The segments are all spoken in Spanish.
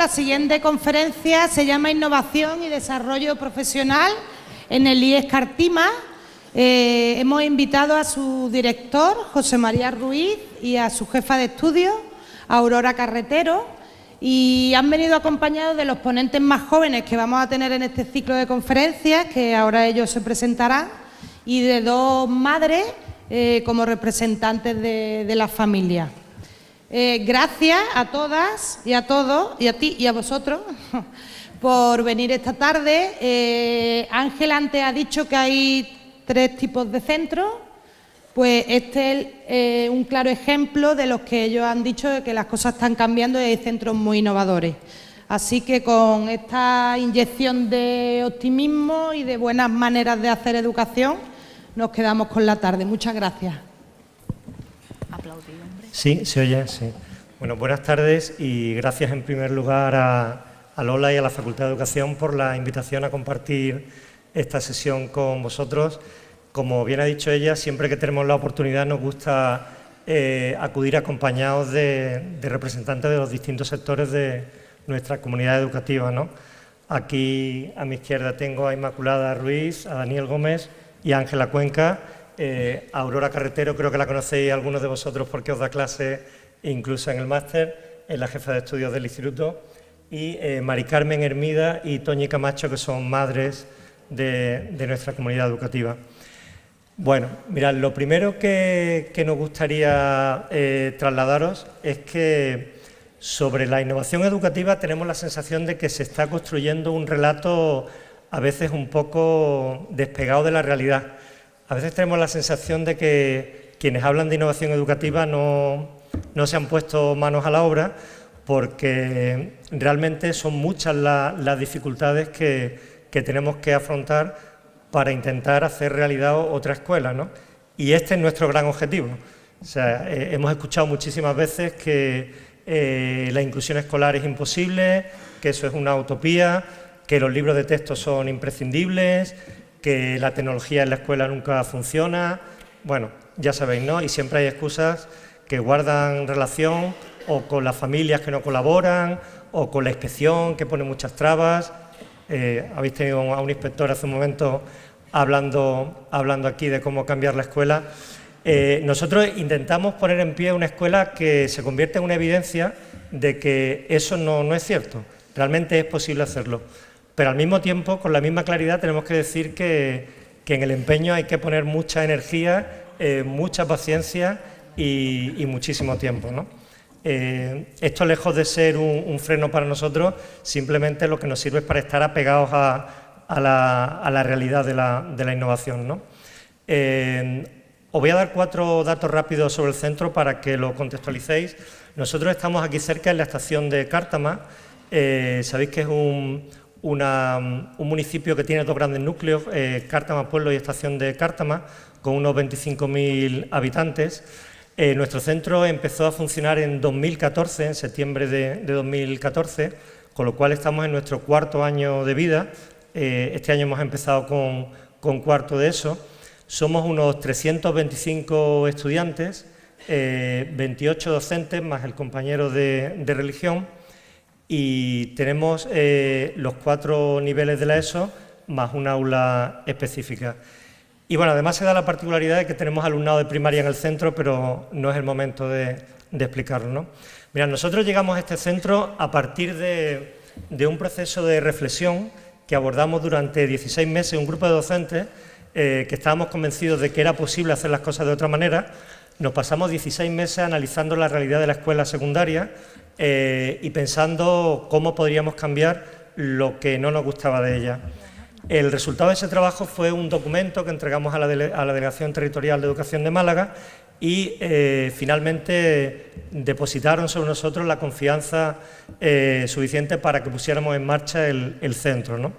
la siguiente conferencia se llama Innovación y Desarrollo Profesional en el IES Cartima. Hemos invitado a su director, José María Ruiz, y a su jefa de estudio, Aurora Carretero, y han venido acompañados de los ponentes más jóvenes que vamos a tener en este ciclo de conferencias, que ahora ellos se presentarán, y de dos madres como representantes de la familia. Gracias a todas y a todos, y a ti y a vosotros, por venir esta tarde. Ángel antes ha dicho que hay 3 tipos de centros, pues este es un claro ejemplo de los que ellos han dicho de que las cosas están cambiando y hay centros muy innovadores. Así que con esta inyección de optimismo y de buenas maneras de hacer educación, nos quedamos con la tarde. Muchas gracias. Sí, se oye, sí. Bueno, buenas tardes y gracias en primer lugar a Lola y a la Facultad de Educación por la invitación a compartir esta sesión con vosotros. Como bien ha dicho ella, siempre que tenemos la oportunidad nos gusta acudir acompañados de representantes de los distintos sectores de nuestra comunidad educativa, ¿no? Aquí a mi izquierda tengo a Inmaculada Ruiz, a Daniel Gómez y a Ángela Cuenca. A Aurora Carretero creo que la conocéis algunos de vosotros porque os da clase incluso en el máster, es la jefa de estudios del instituto, y Mari Carmen Hermida y Toñi Camacho, que son madres de nuestra comunidad educativa. Bueno, mirad, lo primero que nos gustaría trasladaros es que sobre la innovación educativa tenemos la sensación de que se está construyendo un relato a veces un poco despegado de la realidad. A veces tenemos la sensación de que quienes hablan de innovación educativa no se han puesto manos a la obra, porque realmente son muchas las dificultades que tenemos que afrontar para intentar hacer realidad otra escuela, ¿no? Y este es nuestro gran objetivo. O sea, hemos escuchado muchísimas veces que la inclusión escolar es imposible, que eso es una utopía, que los libros de texto son imprescindibles, que la tecnología en la escuela nunca funciona. Bueno, ya sabéis, ¿no? Y siempre hay excusas que guardan relación o con las familias que no colaboran, o con la inspección que pone muchas trabas. Habéis tenido a un inspector hace un momento hablando aquí de cómo cambiar la escuela. Nosotros intentamos poner en pie una escuela que se convierte en una evidencia de que eso no es cierto. Realmente es posible hacerlo. Pero al mismo tiempo, con la misma claridad, tenemos que decir que en el empeño hay que poner mucha energía, mucha paciencia y muchísimo tiempo, ¿no? Esto, lejos de ser un freno para nosotros, simplemente lo que nos sirve es para estar apegados a la realidad de la innovación, ¿no? Os voy a dar 4 datos rápidos sobre el centro para que lo contextualicéis. Nosotros estamos aquí cerca en la estación de Cártama. Sabéis que es un municipio que tiene 2 grandes núcleos, Cártama Pueblo y Estación de Cártama, con unos 25.000 habitantes. Nuestro centro empezó a funcionar en 2014, en septiembre de 2014, con lo cual estamos en nuestro 4º año de vida. Este año hemos empezado con cuarto de eso. Somos unos 325 estudiantes, 28 docentes más el compañero de religión, y tenemos los 4 niveles de la ESO más un aula específica. Y bueno, además se da la particularidad de que tenemos alumnado de primaria en el centro, pero no es el momento de explicarlo, ¿no? Mirad, nosotros llegamos a este centro a partir de un proceso de reflexión que abordamos durante 16 meses, un grupo de docentes que estábamos convencidos de que era posible hacer las cosas de otra manera. Nos pasamos 16 meses analizando la realidad de la escuela secundaria y pensando cómo podríamos cambiar lo que no nos gustaba de ella. El resultado de ese trabajo fue un documento que entregamos a la Delegación Territorial de Educación de Málaga y finalmente depositaron sobre nosotros la confianza suficiente para que pusiéramos en marcha el centro, ¿no?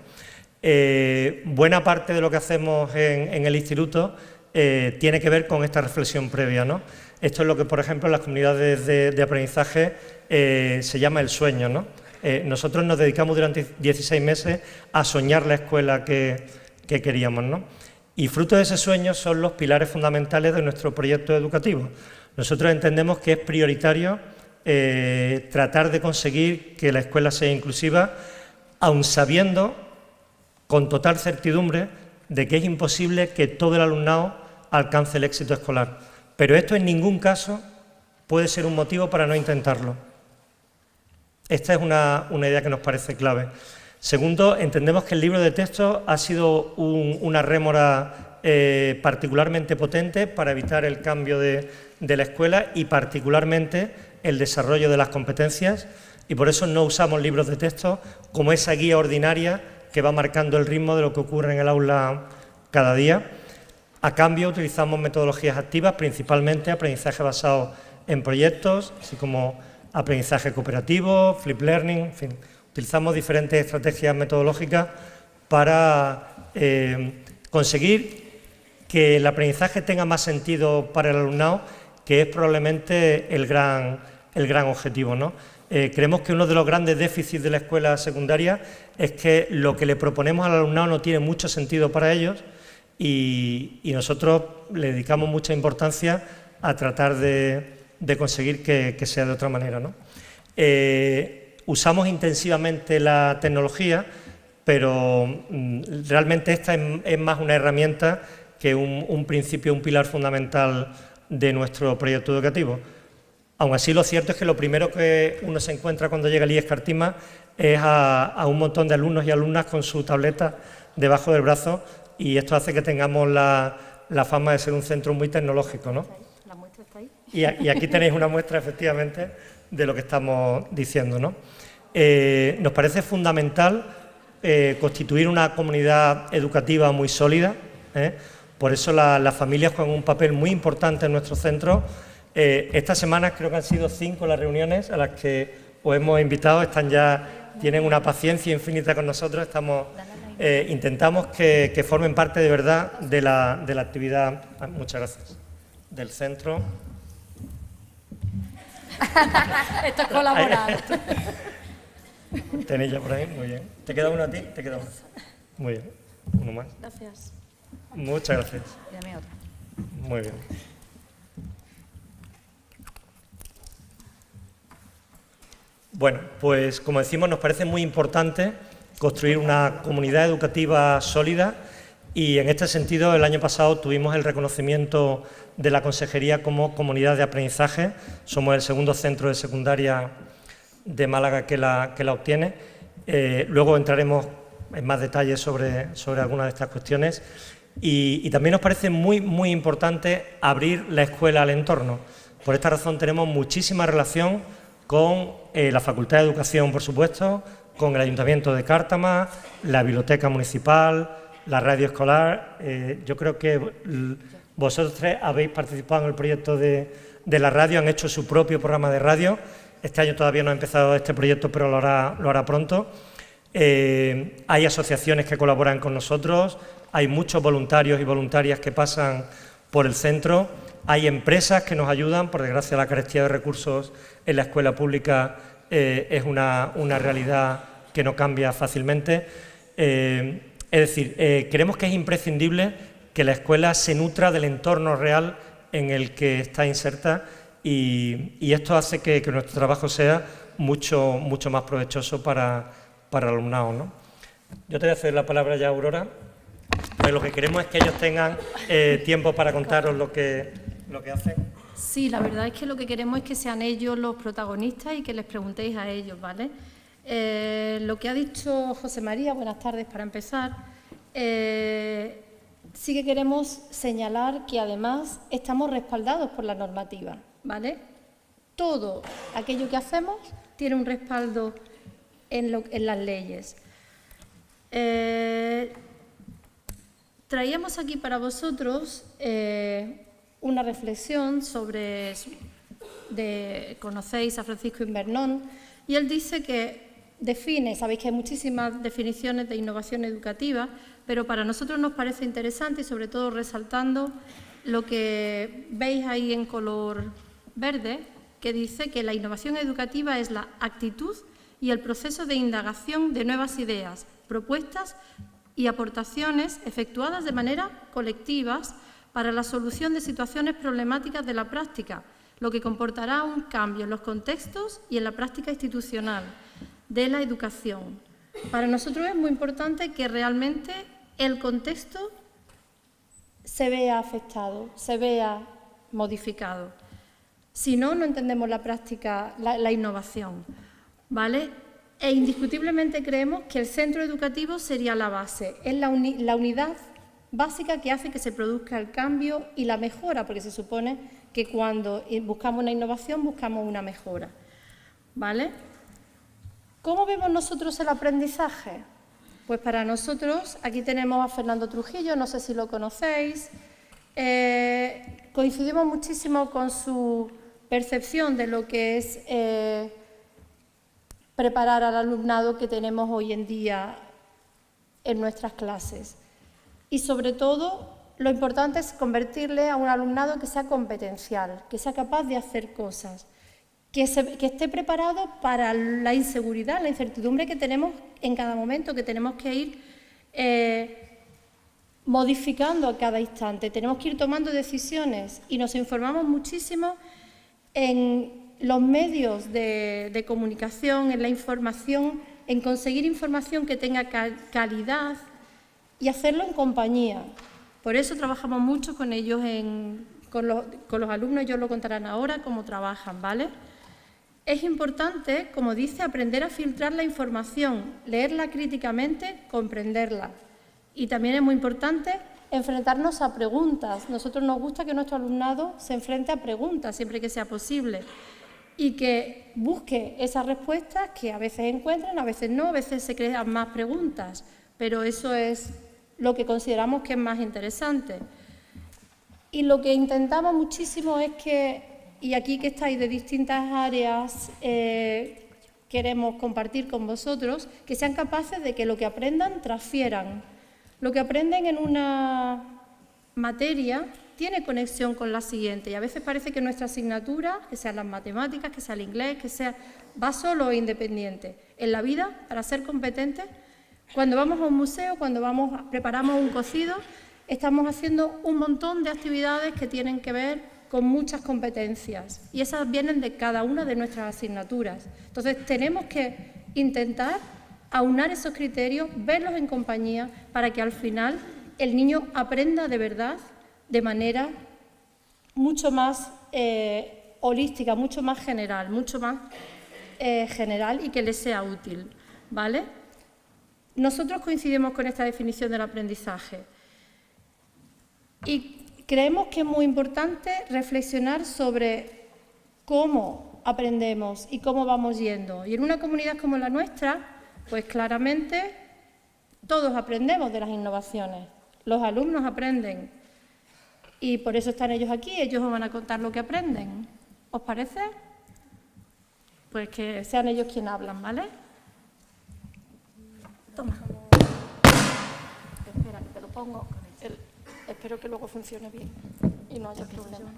Buena parte de lo que hacemos en el instituto tiene que ver con esta reflexión previa, ¿no? Esto es lo que, por ejemplo, en las comunidades de aprendizaje se llama el sueño, ¿no? Nosotros nos dedicamos durante 16 meses a soñar la escuela que queríamos, ¿no? Y fruto de ese sueño son los pilares fundamentales de nuestro proyecto educativo. Nosotros entendemos que es prioritario tratar de conseguir que la escuela sea inclusiva, aun sabiendo con total certidumbre de que es imposible que todo el alumnado alcance el éxito escolar. Pero esto en ningún caso puede ser un motivo para no intentarlo. Esta es una idea que nos parece clave. Segundo, entendemos que el libro de texto ha sido una rémora particularmente potente para evitar el cambio de la escuela y particularmente el desarrollo de las competencias, y por eso no usamos libros de texto como esa guía ordinaria que va marcando el ritmo de lo que ocurre en el aula cada día. A cambio, utilizamos metodologías activas, principalmente aprendizaje basado en proyectos, así como aprendizaje cooperativo, flip learning, en fin. Utilizamos diferentes estrategias metodológicas para conseguir que el aprendizaje tenga más sentido para el alumnado, que es probablemente el gran objetivo, ¿no? Creemos que uno de los grandes déficits de la escuela secundaria es que lo que le proponemos al alumnado no tiene mucho sentido para ellos y nosotros le dedicamos mucha importancia a tratar de conseguir que sea de otra manera, ¿no? Usamos intensivamente la tecnología, pero realmente esta es más una herramienta que un principio, un pilar fundamental de nuestro proyecto educativo. Aún así, lo cierto es que lo primero que uno se encuentra cuando llega al IES Cartima es a un montón de alumnos y alumnas con su tableta debajo del brazo, y esto hace que tengamos la fama de ser un centro muy tecnológico, ¿no? ¿La muestra está ahí? Y aquí tenéis una muestra, efectivamente, de lo que estamos diciendo, ¿no? Nos parece fundamental constituir una comunidad educativa muy sólida, por eso las familias juegan un papel muy importante en nuestro centro. Estas semanas creo que han sido 5 las reuniones a las que os hemos invitado, tienen una paciencia infinita con nosotros, intentamos que formen parte de verdad de la actividad, muchas gracias, del centro. Esto es colaborar. Tenéis ya por ahí, muy bien. ¿Te queda uno a ti? Te queda uno. Muy bien, uno más. Gracias. Muchas gracias. Y dame otra. Muy bien. Bueno, pues como decimos, nos parece muy importante construir una comunidad educativa sólida y en este sentido el año pasado tuvimos el reconocimiento de la Consejería como comunidad de aprendizaje. Somos el segundo centro de secundaria de Málaga que la obtiene. Luego entraremos en más detalles sobre algunas de estas cuestiones y también nos parece muy importante abrir la escuela al entorno. Por esta razón tenemos muchísima relación con la Facultad de Educación, por supuesto, con el Ayuntamiento de Cártama, la Biblioteca Municipal, la radio escolar. Yo creo que vosotros tres habéis participado en el proyecto de la radio, han hecho su propio programa de radio. Este año todavía no ha empezado este proyecto, pero lo hará pronto. Hay asociaciones que colaboran con nosotros, hay muchos voluntarios y voluntarias que pasan por el centro, hay empresas que nos ayudan. Por desgracia, la carestía de recursos en la escuela pública es una realidad que no cambia fácilmente. Es decir, creemos que es imprescindible que la escuela se nutra del entorno real en el que está inserta y esto hace que nuestro trabajo sea mucho más provechoso para el alumnado, ¿no? Yo te voy a ceder la palabra ya, Aurora. Pues lo que queremos es que ellos tengan tiempo para contaros lo que hacen. Sí, la verdad es que lo que queremos es que sean ellos los protagonistas y que les preguntéis a ellos, ¿vale? Lo que ha dicho José María, buenas tardes para empezar, sí que queremos señalar que además estamos respaldados por la normativa, ¿vale? Todo aquello que hacemos tiene un respaldo en las leyes. Traíamos aquí para vosotros una reflexión sobre, conocéis a Francisco Invernón, y él dice que define, sabéis que hay muchísimas definiciones de innovación educativa, pero para nosotros nos parece interesante y sobre todo resaltando lo que veis ahí en color verde, que dice que la innovación educativa es la actitud y el proceso de indagación de nuevas ideas, propuestas y aportaciones efectuadas de manera colectiva para la solución de situaciones problemáticas de la práctica, lo que comportará un cambio en los contextos y en la práctica institucional de la educación. Para nosotros es muy importante que realmente el contexto se vea afectado, se vea modificado. Si no, no entendemos la práctica, la innovación, ¿vale? E indiscutiblemente creemos que el centro educativo sería la base, es la unidad básica que hace que se produzca el cambio y la mejora, porque se supone que cuando buscamos una innovación buscamos una mejora, ¿vale? ¿Cómo vemos nosotros el aprendizaje? Pues para nosotros, aquí tenemos a Fernando Trujillo, no sé si lo conocéis, coincidimos muchísimo con su percepción de lo que es preparar al alumnado que tenemos hoy en día en nuestras clases. Y sobre todo, lo importante es convertirle a un alumnado que sea competencial, que sea capaz de hacer cosas, que esté preparado para la inseguridad, la incertidumbre que tenemos en cada momento, que tenemos que ir modificando a cada instante, tenemos que ir tomando decisiones y nos informamos muchísimo en los medios de comunicación, en la información, en conseguir información que tenga calidad y hacerlo en compañía. Por eso trabajamos mucho con ellos, con los alumnos, ellos lo contarán ahora, cómo trabajan, ¿vale? Es importante, como dice, aprender a filtrar la información, leerla críticamente, comprenderla. Y también es muy importante enfrentarnos a preguntas. Nosotros nos gusta que nuestro alumnado se enfrente a preguntas siempre que sea posible y que busque esas respuestas que a veces encuentran, a veces no, a veces se crean más preguntas, pero eso es lo que consideramos que es más interesante. Y lo que intentamos muchísimo es que, y aquí que estáis de distintas áreas, queremos compartir con vosotros, que sean capaces de que lo que aprendan transfieran. Lo que aprenden en una materia tiene conexión con la siguiente y a veces parece que nuestra asignatura, que sean las matemáticas, que sea el inglés, que sea, va solo e independiente. En la vida, para ser competentes, cuando vamos a un museo, cuando preparamos un cocido, estamos haciendo un montón de actividades que tienen que ver con muchas competencias y esas vienen de cada una de nuestras asignaturas. Entonces, tenemos que intentar aunar esos criterios, verlos en compañía, para que al final el niño aprenda de verdad, de manera mucho más holística, mucho más general, y que le sea útil, ¿vale? Nosotros coincidimos con esta definición del aprendizaje y creemos que es muy importante reflexionar sobre cómo aprendemos y cómo vamos yendo. Y en una comunidad como la nuestra, pues claramente todos aprendemos de las innovaciones, los alumnos aprenden y por eso están ellos aquí, ellos os van a contar lo que aprenden. ¿Os parece? Pues que sean ellos quienes hablan, ¿vale? Toma. Espera, que te lo pongo. Espero que luego funcione bien y no haya problema.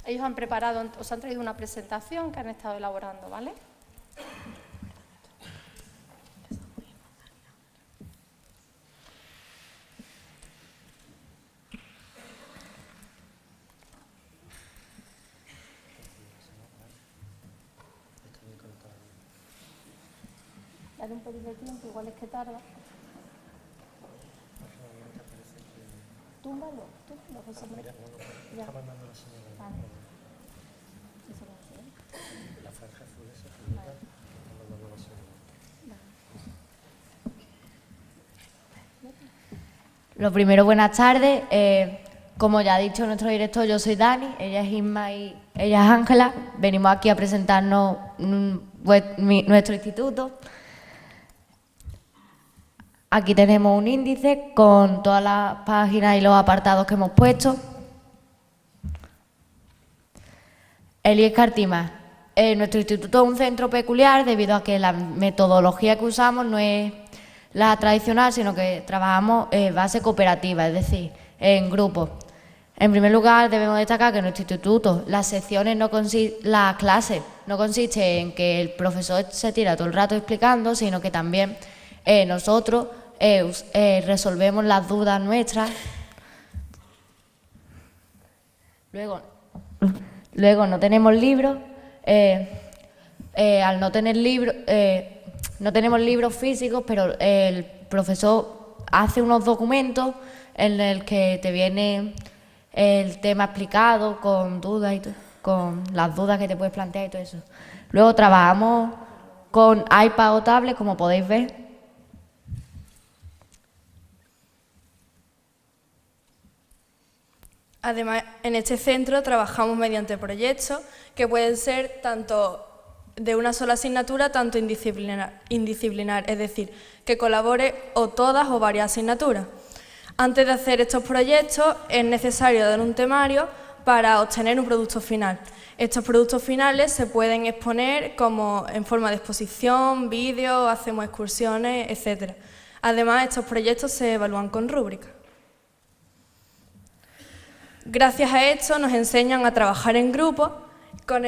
Ellos han preparado, os han traído una presentación que han estado elaborando, ¿vale? Dale un poquito de tiempo, igual es que tarda. Túmbalo, José María. Ya. La franja azul esa, Lo primero, buenas tardes. Como ya ha dicho nuestro director, yo soy Dani, ella es Isma y ella es Ángela. Venimos aquí a presentarnos nuestro instituto. Aquí tenemos un índice con todas las páginas y los apartados que hemos puesto. El IES Cartima. Nuestro instituto es un centro peculiar debido a que la metodología que usamos no es la tradicional, sino que trabajamos base cooperativa, es decir, en grupos. En primer lugar, debemos destacar que en nuestro instituto las clases no consiste en que el profesor se tira todo el rato explicando, sino que también nosotros resolvemos las dudas nuestras. Luego no tenemos libros. Al no tener libros, no tenemos libros físicos, pero el profesor hace unos documentos en el que te viene el tema explicado con dudas y con las dudas que te puedes plantear y todo eso. Luego trabajamos con iPad o tablet, como podéis ver. Además, en este centro trabajamos mediante proyectos que pueden ser tanto de una sola asignatura, tanto indisciplinar, es decir, que colabore o todas o varias asignaturas. Antes de hacer estos proyectos es necesario dar un temario para obtener un producto final. Estos productos finales se pueden exponer como en forma de exposición, vídeo, hacemos excursiones, etc. Además, estos proyectos se evalúan con rúbricas. Gracias a esto nos enseñan a trabajar en grupo. Con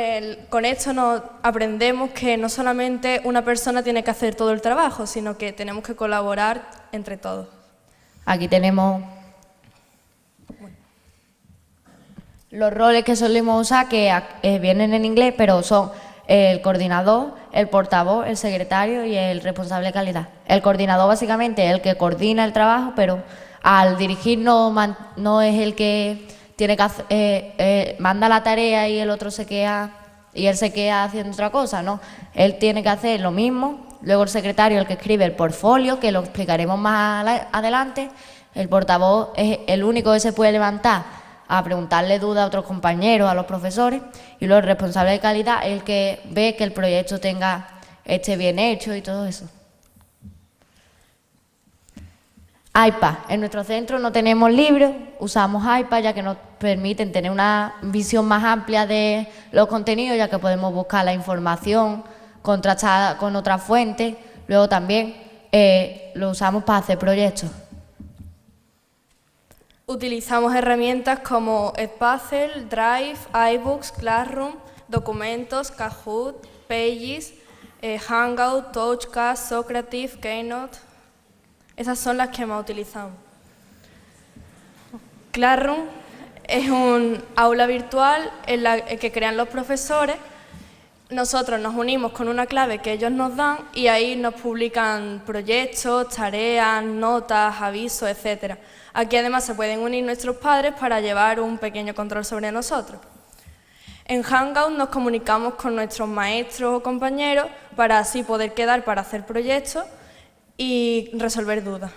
esto nos aprendemos que no solamente una persona tiene que hacer todo el trabajo, sino que tenemos que colaborar entre todos. Aquí tenemos los roles que solemos usar, que vienen en inglés, pero son el coordinador, el portavoz, el secretario y el responsable de calidad. El coordinador básicamente es el que coordina el trabajo, pero al dirigir no es el que tiene que hacer, manda la tarea y el otro se queda haciendo otra cosa, ¿no? Él tiene que hacer lo mismo. Luego el secretario, el que escribe el portfolio, que lo explicaremos más adelante. El portavoz es el único que se puede levantar a preguntarle dudas a otros compañeros, a los profesores. Y luego el responsable de calidad es el que ve que el proyecto esté bien hecho y todo eso. iPad. En nuestro centro no tenemos libros, usamos iPad ya que nos permiten tener una visión más amplia de los contenidos, ya que podemos buscar la información contrastada con otras fuentes. Luego también lo usamos para hacer proyectos. Utilizamos herramientas como Edpuzzle, Drive, iBooks, Classroom, Documentos, Kahoot, Pages, Hangout, Touchcast, Socrative, Keynote. Esas son las que más utilizamos. Classroom es un aula virtual en la que crean los profesores. Nosotros nos unimos con una clave que ellos nos dan y ahí nos publican proyectos, tareas, notas, avisos, etc. Aquí además se pueden unir nuestros padres para llevar un pequeño control sobre nosotros. En Hangout nos comunicamos con nuestros maestros o compañeros para así poder quedar para hacer proyectos y resolver dudas.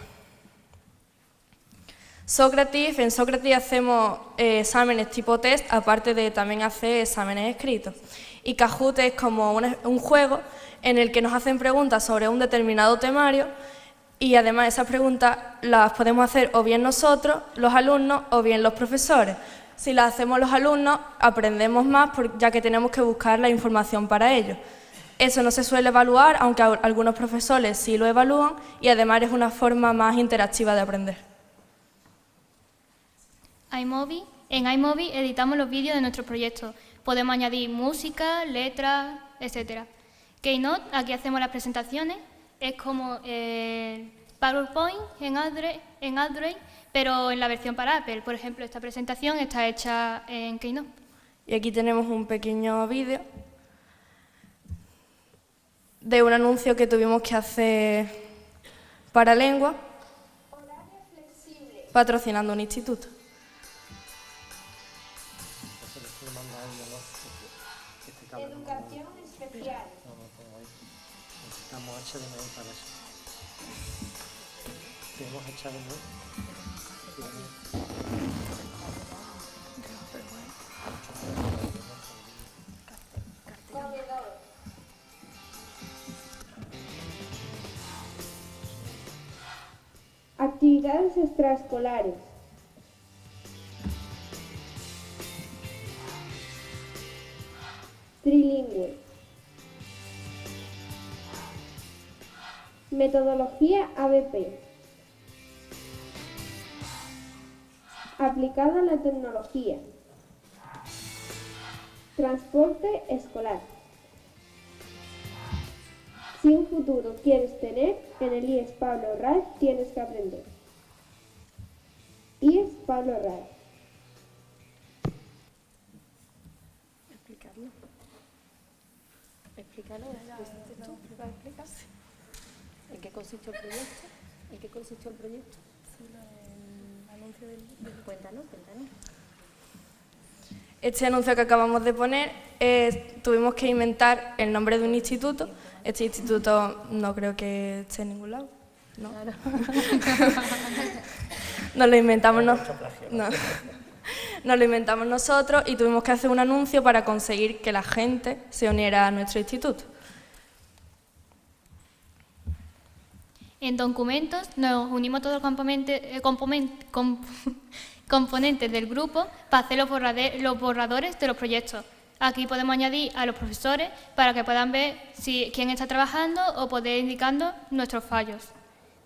En Socrative hacemos exámenes tipo test, aparte de también hacer exámenes escritos. Y Kahoot es como un juego en el que nos hacen preguntas sobre un determinado temario y además esas preguntas las podemos hacer o bien nosotros, los alumnos, o bien los profesores. Si las hacemos los alumnos, aprendemos más ya que tenemos que buscar la información para ello. Eso no se suele evaluar, aunque algunos profesores sí lo evalúan y además es una forma más interactiva de aprender. iMovie. En iMovie editamos los vídeos de nuestros proyectos. Podemos añadir música, letras, etc. Keynote, aquí hacemos las presentaciones. Es como PowerPoint en Android, pero en la versión para Apple. Por ejemplo, esta presentación está hecha en Keynote. Y aquí tenemos un pequeño vídeo de un anuncio que tuvimos que hacer para lengua, patrocinando un instituto. Educación especial. Necesitamos HDMI para eso. Tenemos HDMI. Actividades extraescolares. Trilingüe. Metodología ABP. Aplicada a la tecnología. Transporte escolar. Si un futuro quieres tener, en el IES Pablo Ray tienes que aprender. IES Pablo Ray. Explícalo, ¿tú vas a explicar? ¿En qué consistió el proyecto? ¿En qué consistió el proyecto? Sí, el anuncio del... Cuéntanos. Este anuncio que acabamos de poner, tuvimos que inventar el nombre de un instituto. Este instituto no creo que esté en ningún lado, ¿no? Claro. Nos lo inventamos, nos lo inventamos nosotros y tuvimos que hacer un anuncio para conseguir que la gente se uniera a nuestro instituto. En documentos nos unimos todos los componentes del grupo para hacer los borradores de los proyectos. Aquí podemos añadir a los profesores para que puedan ver quién está trabajando o poder indicando nuestros fallos.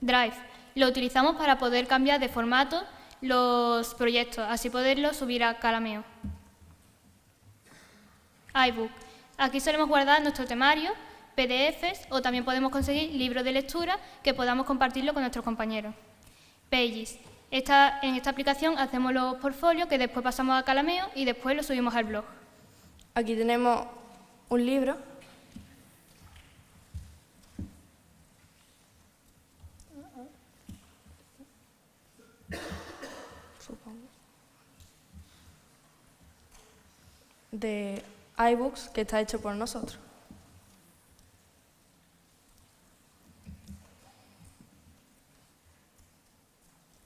Drive. Lo utilizamos para poder cambiar de formato los proyectos, así poderlos subir a Calameo. iBook. Aquí solemos guardar nuestro temario, PDFs o también podemos conseguir libros de lectura que podamos compartirlo con nuestros compañeros. Pages. En esta aplicación hacemos los portfolios que después pasamos a Calameo y después los subimos al blog. Aquí tenemos un libro. De iBooks que está hecho por nosotros.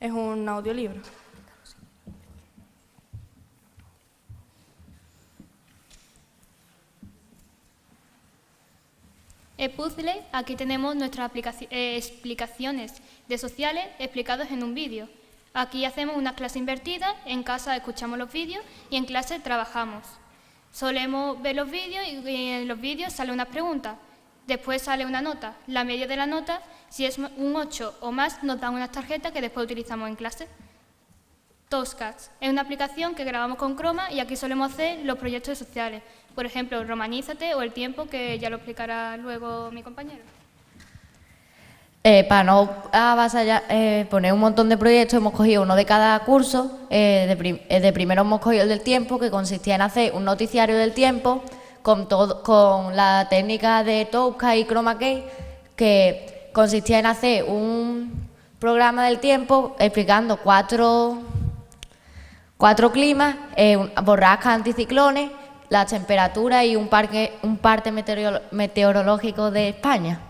Es un audiolibro. ePuzzle, aquí tenemos nuestras explicaciones de sociales explicados en un vídeo. Aquí hacemos una clase invertida, en casa escuchamos los vídeos y en clase trabajamos. Solemos ver los vídeos y en los vídeos sale una pregunta, después sale una nota. La media de la nota, si es un 8 o más, nos dan unas tarjetas que después utilizamos en clase. Toscats es una aplicación que grabamos con Chroma y aquí solemos hacer los proyectos sociales. Por ejemplo, Romanízate o El Tiempo, que ya lo explicará luego mi compañero. Para no poner un montón de proyectos, hemos cogido uno de cada curso. De primero hemos cogido el del tiempo, que consistía en hacer un noticiario del tiempo con la técnica de Tosca y Chroma Key, que consistía en hacer un programa del tiempo explicando cuatro climas, borrascas, anticiclones, las temperaturas y un parte meteorológico de España.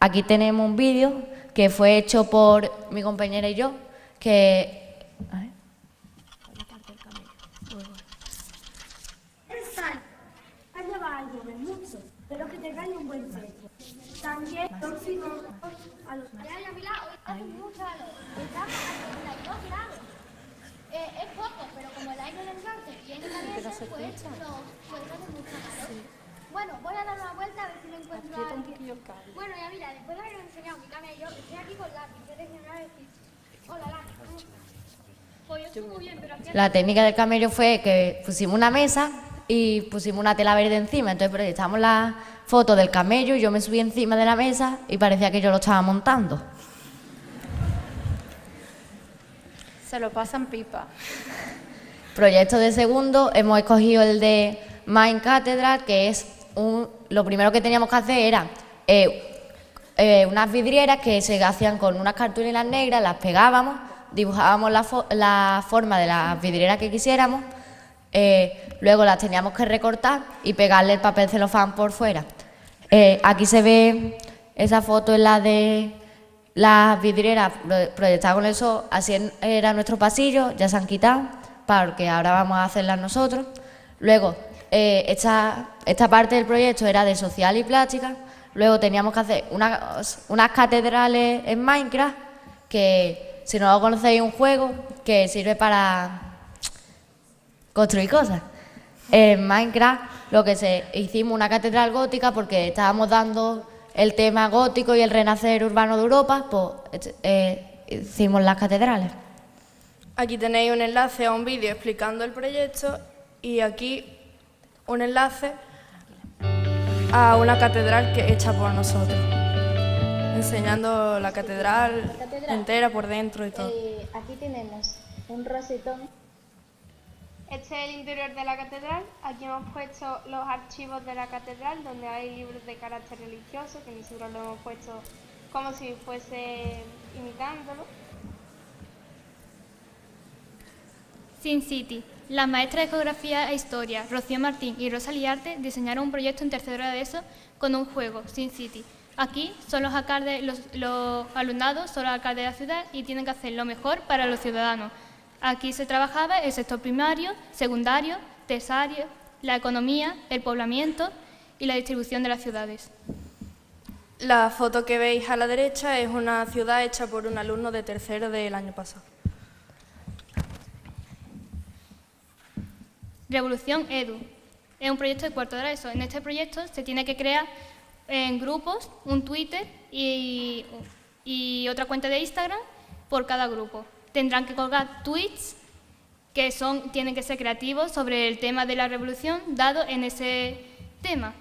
Aquí tenemos un vídeo que fue hecho por mi compañera y yo, que... Allá va algo de mucho, pero que te gane un buen precio. También próximo a los... Ya, mira, hoy hace mucho calor. Está a 32 grados. Es poco, pero como el aire del norte viene caliente, pues puede hacer mucho calor. Bueno, voy a dar una vuelta a ver si me encuentro a alguien. Bueno, ya mira, después de haber enseñado mi camello, estoy aquí con lápiz. ¿Quieres decir? Hola, lápiz. Pues yo estoy muy bien, pero aquí... La técnica del camello fue que pusimos una mesa y pusimos una tela verde encima. Entonces proyectamos la foto del camello y yo me subí encima de la mesa y parecía que yo lo estaba montando. Se lo pasan pipa. Proyecto de segundo, hemos escogido el de Mind Cathedral, que es lo primero que teníamos que hacer era unas vidrieras que se hacían con unas cartulinas negras, las pegábamos, dibujábamos la forma de las vidrieras que quisiéramos, luego las teníamos que recortar y pegarle el papel celofán por fuera. Aquí se ve esa foto, en la de las vidrieras proyectadas con eso, así era nuestro pasillo, ya se han quitado, porque ahora vamos a hacerlas nosotros. Luego, esta parte del proyecto era de social y plástica. Luego teníamos que hacer unas catedrales en Minecraft, que si no lo conocéis es un juego que sirve para construir cosas. En Minecraft hicimos una catedral gótica porque estábamos dando el tema gótico y el renacer urbano de Europa, pues hicimos las catedrales. Aquí tenéis un enlace a un vídeo explicando el proyecto y aquí un enlace a una catedral hecha por nosotros, enseñando la catedral entera por dentro y todo. Aquí tenemos un rosetón. Este es el interior de la catedral. Aquí hemos puesto los archivos de la catedral, donde hay libros de carácter religioso, que nosotros lo hemos puesto como si fuese imitándolo. Sin City. Las maestras de Geografía e Historia, Rocío Martín y Rosa Liarte, diseñaron un proyecto en tercero de ESO con un juego, Sin City. Aquí son los alumnados, son los alcaldes de la ciudad y tienen que hacer lo mejor para los ciudadanos. Aquí se trabajaba el sector primario, secundario, terciario, la economía, el poblamiento y la distribución de las ciudades. La foto que veis a la derecha es una ciudad hecha por un alumno de tercero del año pasado. Revolución Edu. Es un proyecto de cuarto de ESO. En este proyecto se tiene que crear en grupos un Twitter y otra cuenta de Instagram por cada grupo. Tendrán que colgar tweets que tienen que ser creativos sobre el tema de la revolución dado en ese tema.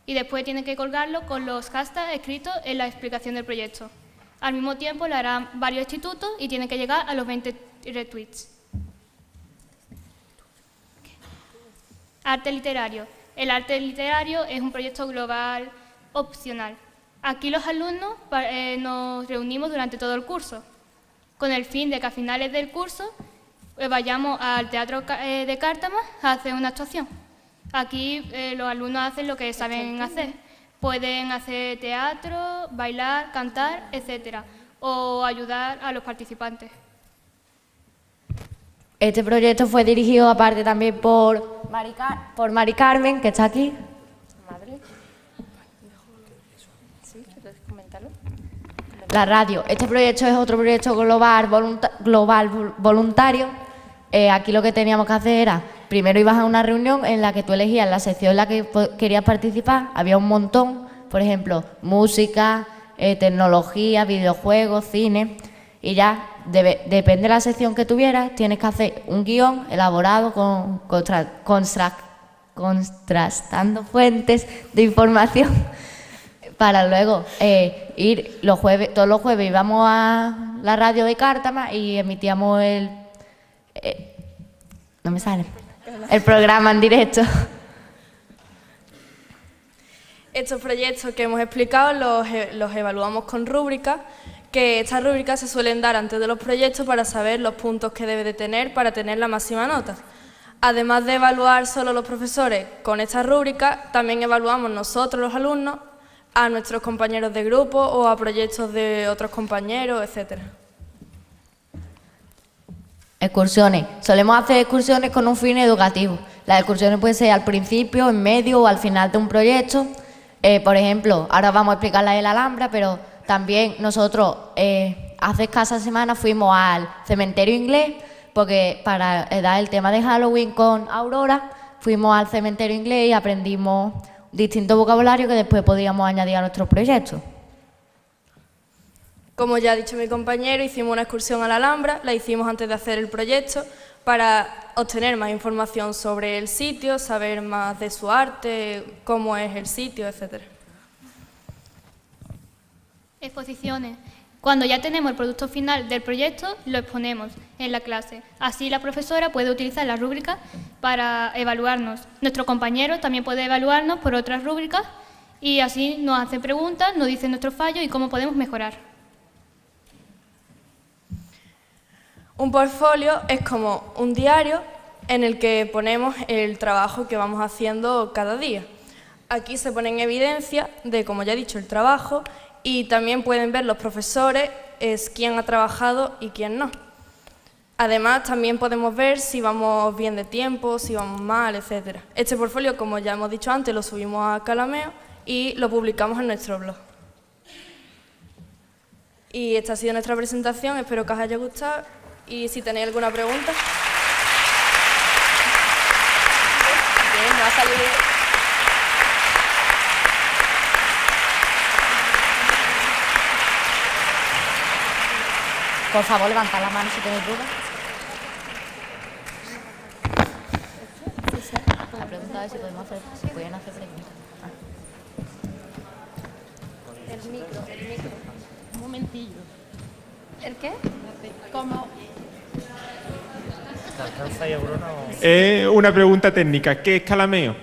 Y después tienen que colgarlo con los hashtags escritos en la explicación del proyecto. Al mismo tiempo lo harán varios institutos y tienen que llegar a los 20 retweets. Arte literario. El arte literario es un proyecto global opcional. Aquí los alumnos nos reunimos durante todo el curso, con el fin de que a finales del curso vayamos al Teatro de Cártama a hacer una actuación. Aquí los alumnos hacen lo que saben hacer. Pueden hacer teatro, bailar, cantar, etc. o ayudar a los participantes. Este proyecto fue dirigido aparte también por Mari Carmen, que está aquí. La radio. Este proyecto es otro proyecto global voluntario. Aquí lo que teníamos que hacer era, primero ibas a una reunión en la que tú elegías la sección en la que querías participar. Había un montón, por ejemplo, música, tecnología, videojuegos, cine. Y ya, depende de la sección que tuvieras, tienes que hacer un guión elaborado contrastando fuentes de información para luego ir todos los jueves íbamos a la radio de Cártama y emitíamos el programa en directo. Estos proyectos que hemos explicado los evaluamos con rúbricas, que estas rúbricas se suelen dar antes de los proyectos para saber los puntos que debe de tener para tener la máxima nota. Además de evaluar solo los profesores con estas rúbricas, también evaluamos nosotros los alumnos a nuestros compañeros de grupo o a proyectos de otros compañeros, etc. Excursiones. Solemos hacer excursiones con un fin educativo. Las excursiones pueden ser al principio, en medio o al final de un proyecto. Por ejemplo, ahora vamos a explicar la de la Alhambra, pero también nosotros hace escasas semanas fuimos al cementerio inglés, porque para dar el tema de Halloween con Aurora, fuimos al cementerio inglés y aprendimos distintos vocabularios que después podíamos añadir a nuestros proyectos. Como ya ha dicho mi compañero, hicimos una excursión a la Alhambra, la hicimos antes de hacer el proyecto para obtener más información sobre el sitio, saber más de su arte, cómo es el sitio, etc. Exposiciones. Cuando ya tenemos el producto final del proyecto, lo exponemos en la clase. Así la profesora puede utilizar las rúbricas para evaluarnos. Nuestro compañero también puede evaluarnos por otras rúbricas y así nos hacen preguntas, nos dicen nuestros fallos y cómo podemos mejorar. Un portfolio es como un diario en el que ponemos el trabajo que vamos haciendo cada día. Aquí se pone en evidencia de, como ya he dicho, el trabajo. Y también pueden ver los profesores quién ha trabajado y quién no. Además, también podemos ver si vamos bien de tiempo, si vamos mal, etc. Este portfolio, como ya hemos dicho antes, lo subimos a Calameo y lo publicamos en nuestro blog. Y esta ha sido nuestra presentación, espero que os haya gustado y si tenéis alguna pregunta. Bien, va a salir. Por favor, levantad la mano si tenéis dudas. La pregunta es si pueden hacer preguntas. Un momentillo. ¿El qué? Como ¿Te alcanza y Aurora o...? Una pregunta técnica. ¿Qué es Calameo?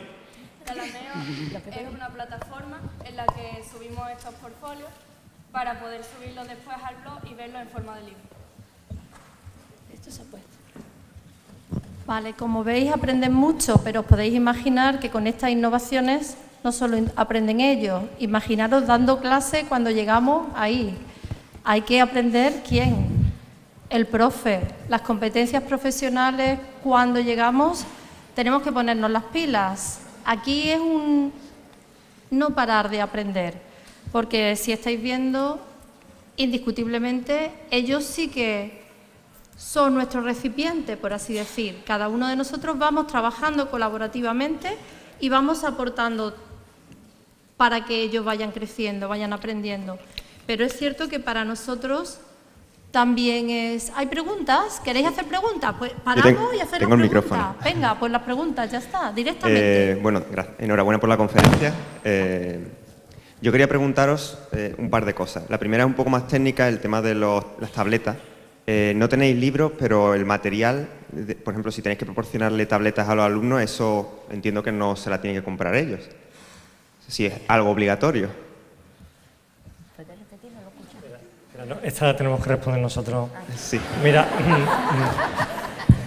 Calameo es una plataforma en la que subimos estos portfolios para poder subirlos después al blog y verlo en forma de libro. Esto se ha puesto. Vale, como veis aprenden mucho, pero os podéis imaginar que con estas innovaciones no solo aprenden ellos, imaginaros dando clase cuando llegamos ahí. Hay que aprender quién, el profe, las competencias profesionales. Cuando llegamos tenemos que ponernos las pilas. Aquí es un no parar de aprender, porque si estáis viendo, indiscutiblemente ellos sí que son nuestro recipiente, por así decir. Cada uno de nosotros vamos trabajando colaborativamente y vamos aportando para que ellos vayan creciendo, vayan aprendiendo. Pero es cierto que para nosotros también es... ¿Hay preguntas? ¿Queréis hacer preguntas? Pues paramos y hacemos tengo el preguntas. micrófono. Venga, pues las preguntas, ya está, directamente. Bueno, enhorabuena por la conferencia. Yo quería preguntaros un par de cosas. La primera es un poco más técnica, el tema de las tabletas. No tenéis libros, pero el material, por ejemplo, si tenéis que proporcionarle tabletas a los alumnos, eso entiendo que no se la tienen que comprar ellos. Si es algo obligatorio. No, esta la tenemos que responder nosotros. Sí. Mira,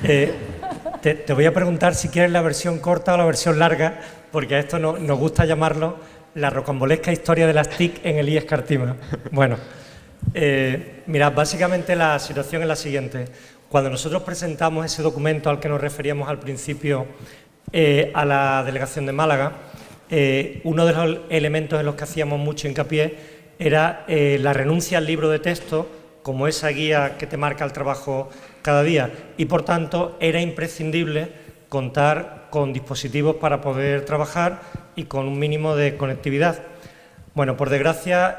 te voy a preguntar si quieres la versión corta o la versión larga, porque a esto nos gusta llamarlo la rocambolesca historia de las TIC en el IES Cartima. Bueno, mira, básicamente la situación es la siguiente. Cuando nosotros presentamos ese documento al que nos referíamos al principio a la delegación de Málaga, uno de los elementos en los que hacíamos mucho hincapié era la renuncia al libro de texto como esa guía que te marca el trabajo cada día, y por tanto era imprescindible contar con dispositivos para poder trabajar y con un mínimo de conectividad. Bueno, por desgracia,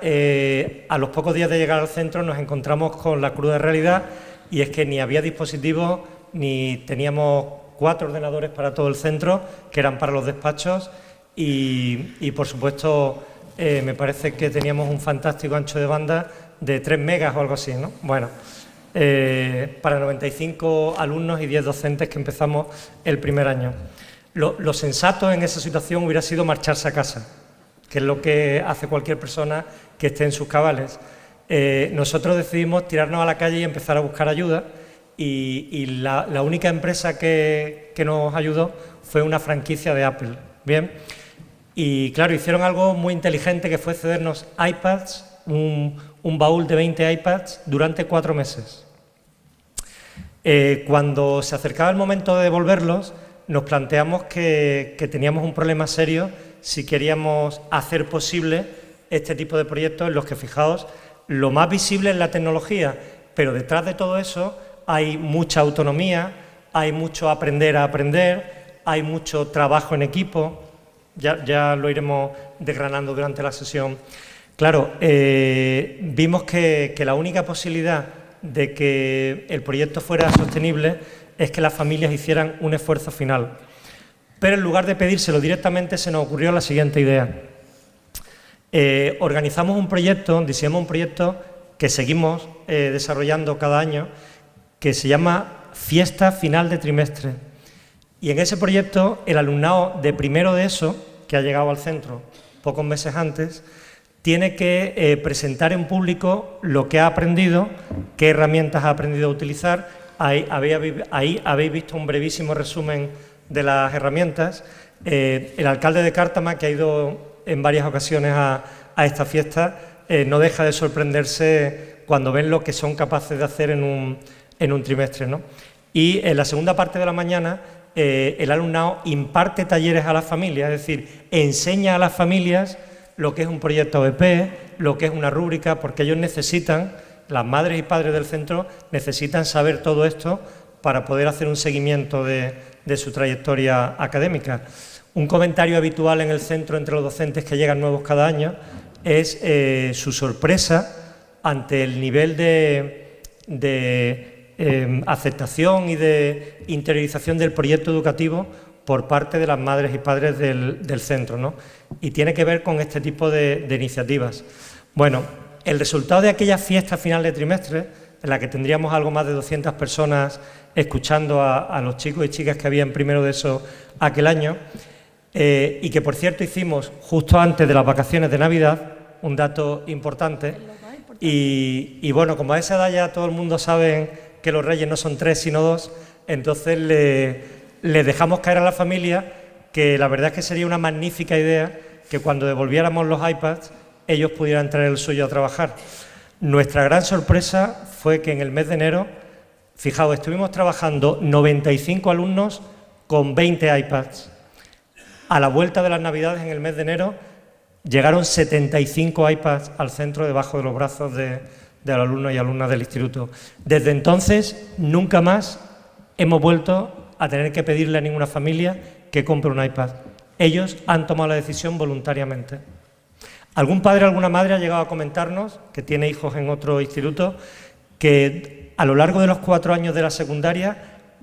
a los pocos días de llegar al centro nos encontramos con la cruda realidad, y es que ni había dispositivos ni teníamos 4 ordenadores para todo el centro, que eran para los despachos, y por supuesto me parece que teníamos un fantástico ancho de banda de 3 megas o algo así, ¿no? Bueno, para 95 alumnos y 10 docentes que empezamos el primer año. Lo sensato en esa situación hubiera sido marcharse a casa, que es lo que hace cualquier persona que esté en sus cabales. Nosotros decidimos tirarnos a la calle y empezar a buscar ayuda, y la única empresa que nos ayudó fue una franquicia de Apple. Bien. Y claro, hicieron algo muy inteligente, que fue cedernos iPads, un baúl de 20 iPads durante 4 meses. Cuando se acercaba el momento de devolverlos, nos planteamos que teníamos un problema serio si queríamos hacer posible este tipo de proyectos en los que, fijaos, lo más visible es la tecnología, pero detrás de todo eso hay mucha autonomía, hay mucho aprender a aprender, hay mucho trabajo en equipo. Ya lo iremos desgranando durante la sesión. Claro, vimos que la única posibilidad de que el proyecto fuera sostenible es que las familias hicieran un esfuerzo final. Pero en lugar de pedírselo directamente, se nos ocurrió la siguiente idea. Organizamos un proyecto, diseñamos un proyecto que seguimos desarrollando cada año, que se llama Fiesta Final de Trimestre. Y en ese proyecto, el alumnado de primero de ESO, que ha llegado al centro pocos meses antes, tiene que presentar en público lo que ha aprendido, qué herramientas ha aprendido a utilizar. Ahí habéis visto un brevísimo resumen de las herramientas. El alcalde de Cártama, que ha ido en varias ocasiones a esta fiesta, no deja de sorprenderse cuando ven lo que son capaces de hacer en un trimestre, ¿no? Y en la segunda parte de la mañana, el alumnado imparte talleres a las familias, es decir, enseña a las familias lo que es un proyecto OEP, lo que es una rúbrica, porque ellos necesitan, las madres y padres del centro, necesitan saber todo esto para poder hacer un seguimiento de su trayectoria académica. Un comentario habitual en el centro entre los docentes que llegan nuevos cada año es su sorpresa ante el nivel de aceptación y de interiorización del proyecto educativo por parte de las madres y padres del centro, ¿no? Y tiene que ver con este tipo de iniciativas. Bueno, el resultado de aquella fiesta final de trimestre, en la que tendríamos algo más de 200 personas escuchando a los chicos y chicas que había en primero de eso aquel año, y que por cierto hicimos justo antes de las vacaciones de Navidad, un dato importante, y bueno, como a esa edad ya todo el mundo sabe que los Reyes no son 3 sino 2, entonces le dejamos caer a la familia que la verdad es que sería una magnífica idea que cuando devolviéramos los iPads ellos pudieran traer el suyo a trabajar. Nuestra gran sorpresa fue que en el mes de enero, fijaos, estuvimos trabajando 95 alumnos con 20 iPads. A la vuelta de las Navidades, en el mes de enero, llegaron 75 iPads al centro debajo de los brazos de los alumnos y alumnas del instituto. Desde entonces, nunca más hemos vuelto a tener que pedirle a ninguna familia que compre un iPad. Ellos han tomado la decisión voluntariamente. Algún padre o alguna madre ha llegado a comentarnos, que tiene hijos en otro instituto, que a lo largo de los 4 años de la secundaria